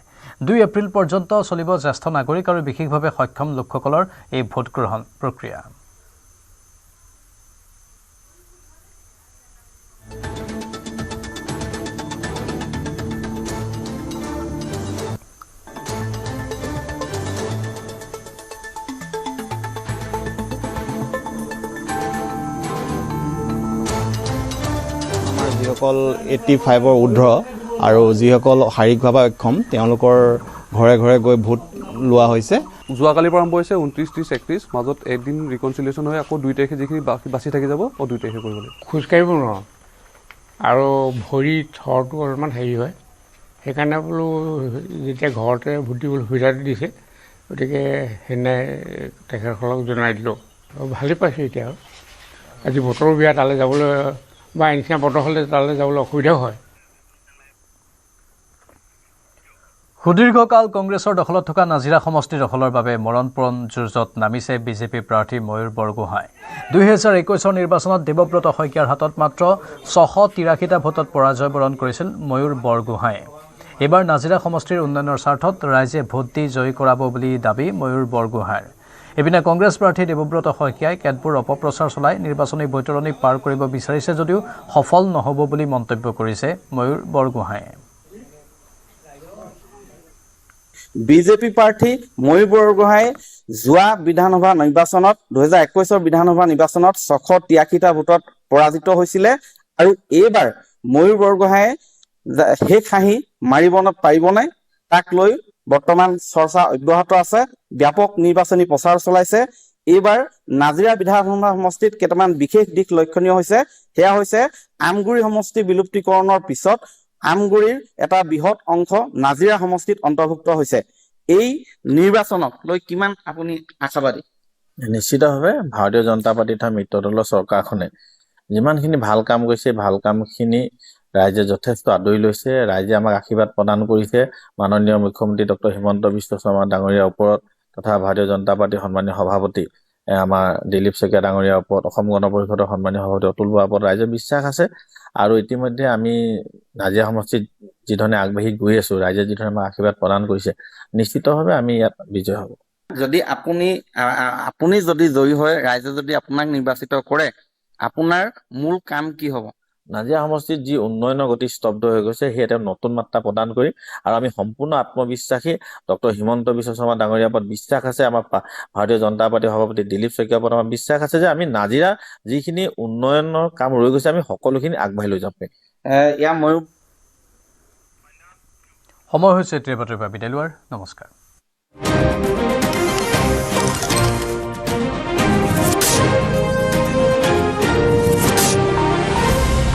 2 এপ্ৰিল পৰ্যন্ত চলিব জ্যেষ্ঠ নাগৰিক আৰু বিশেষভাৱে সক্ষম লোকসকলৰ এই ভোটগ্ৰহণ প্ৰক্ৰিয়া। যিসকল 85ৰ ঊৰ্ধ আৰু যিসকল শাৰীৰিকভাৱে অক্ষম তেওঁলোকৰ ঘৰে ঘৰে গৈ ভোট লোৱা হৈছে। যোৱাকালিৰ পৰা আৰম্ভ হৈছে 29, 30, 31 মাজত একদিন ৰিকনচিলিয়েশ্যন হৈ আকৌ 2 তাৰিখে যিখিনি বাচি থাকি যাব 2 তাৰিখে কৰিব লাগিব। খোজকাঢ়িব নোৱাৰোঁ আৰু ভৰি থৰটো অলপমান হেৰি হয় সেইকাৰণে বোলো যেতিয়া ঘৰতে ভোট দিবলৈ সুবিধাটো দিছে গতিকে সেইদিনাই তেখেতসকলক জনাই দিলোঁ। ভালেই পাইছোঁ এতিয়া আৰু আজি বতৰো বেয়া তালৈ যাবলৈ বা নিচিনা বতৰ হ'লে তালৈ যাবলৈ অসুবিধাও হয়। সুদীৰ্ঘকাল কংগ্ৰেছৰ দখলত থকা নাজিৰা সমষ্টি দখলৰ বাবে মৰণপণ যুঁজত নামিছে বিজেপি প্ৰাৰ্থী ময়ূৰ বৰগোহাঁই। 2021 নিৰ্বাচনত দেৱব্ৰত শইকীয়াৰ হাতত মাত্ৰ 683টা ভোটত পৰাজয় বৰণ কৰিছিল ময়ূৰ বৰগোহাঁয়ে। এইবাৰ নাজিৰা সমষ্টিৰ উন্নয়নৰ স্বাৰ্থত ৰাইজে ভোট দি জয়ী কৰাব বুলি দাবী ময়ূৰ বৰগোহাঁইৰ। এপিনে কংগ্ৰেছ প্ৰাৰ্থী দেৱব্ৰত শইকীয়াই কেতবোৰ অপপ্ৰচাৰ চলাই নিৰ্বাচনী বৈতৰণি পাৰ কৰিব বিচাৰিছে যদিও সফল নহ'ব বুলি মন্তব্য কৰিছে ময়ূৰ বৰগোহাঁইয়ে। বিজেপি প্ৰাৰ্থী ময়ূৰ বৰগোহাঁই যোৱা বিধানসভা নিৰ্বাচনত 2021 বিধানসভা নিৰ্বাচনত 683টা ভোটত পৰাজিত হৈছিলে আৰু এইবাৰ ময়ূৰ বৰগোহাঁয়ে সেই খাহি মাৰিব পাৰিবনে তাক লৈ বৰ্তমান চৰ্চা অব্যাহত আছে। ব্যাপক নিৰ্বাচনী প্ৰচাৰ চলাইছে। এইবাৰ নাজিৰা বিধানসভা সমষ্টিত কেইটামান বিশেষ দিশ লক্ষণীয় হৈছে। সেয়া হৈছে আমগুৰি সমষ্টি বিলুপ্তিকৰণৰ পিছত আমগুৰিৰ এটা বৃহৎ অংশ নাজিৰা সমষ্টিত অন্তৰ্ভুক্ত হৈছে। এই নিৰ্বাচনক লৈ কিমান আপুনি আশাবাদী? নিশ্চিতভাৱে ভাৰতীয় জনতা পাৰ্টি তথা মিত্ৰদলৰ চৰকাৰখনে যিমানখিনি ভাল কাম কৰিছে ভাল কামখিনি ৰাইজে যথেষ্ট আদৰি লৈছে। ৰাইজে আমাক আশীৰ্বাদ প্ৰদান কৰিছে। মাননীয় মুখ্যমন্ত্ৰী ডক্টৰ হিমন্ত বিশ্ব শৰ্মা ডাঙৰীয়াৰ ওপৰত তথা ভাৰতীয় জনতা পাৰ্টীৰ সন্মানীয় সভাপতি আমাৰ দিলীপ শইকীয়া ডাঙৰীয়াৰ ওপৰত, অসম গণ পৰিষদৰ সন্মানীয় সভাপতি অতুল বৰাৰ ওপৰত ৰাইজৰ বিশ্বাস আছে। আৰু ইতিমধ্যে আমি নাজিৰা সমষ্টিত যিধৰণে আগবাঢ়ি গৈ আছো, ৰাইজে যিধৰণে আমাক আশীৰ্বাদ প্ৰদান কৰিছে, নিশ্চিতভাৱে আমি ইয়াত বিজয় হ'ব। যদি আপুনি যদি জয়ী হয়, ৰাইজে যদি আপোনাক নিৰ্বাচিত কৰে, আপোনাৰ মূল কাম কি হ'ব? নাজিৰা সমষ্টিত যি উন্নয়নৰ গতি স্তব্ধ হৈ গৈছে সেই এটা নতুন মাত্ৰা প্ৰদান কৰি আৰু আমি সম্পূৰ্ণ আত্মবিশ্বাসী। ডক্টৰ হিমন্ত বিশ্ব শৰ্মা ডাঙৰীয়াৰ ওপৰত বিশ্বাস আছে। আমাৰ ভাৰতীয় জনতা পাৰ্টীৰ সভাপতি দিলীপ শইকীয়াৰ ওপৰত আমাৰ বিশ্বাস আছে যে আমি নাজিৰা যিখিনি উন্নয়নৰ কাম ৰৈ গৈছে আমি সকলোখিনি আগবাঢ়ি লৈ যাম। সময় হৈছে বিদায় লোৱাৰ। নমস্কাৰ।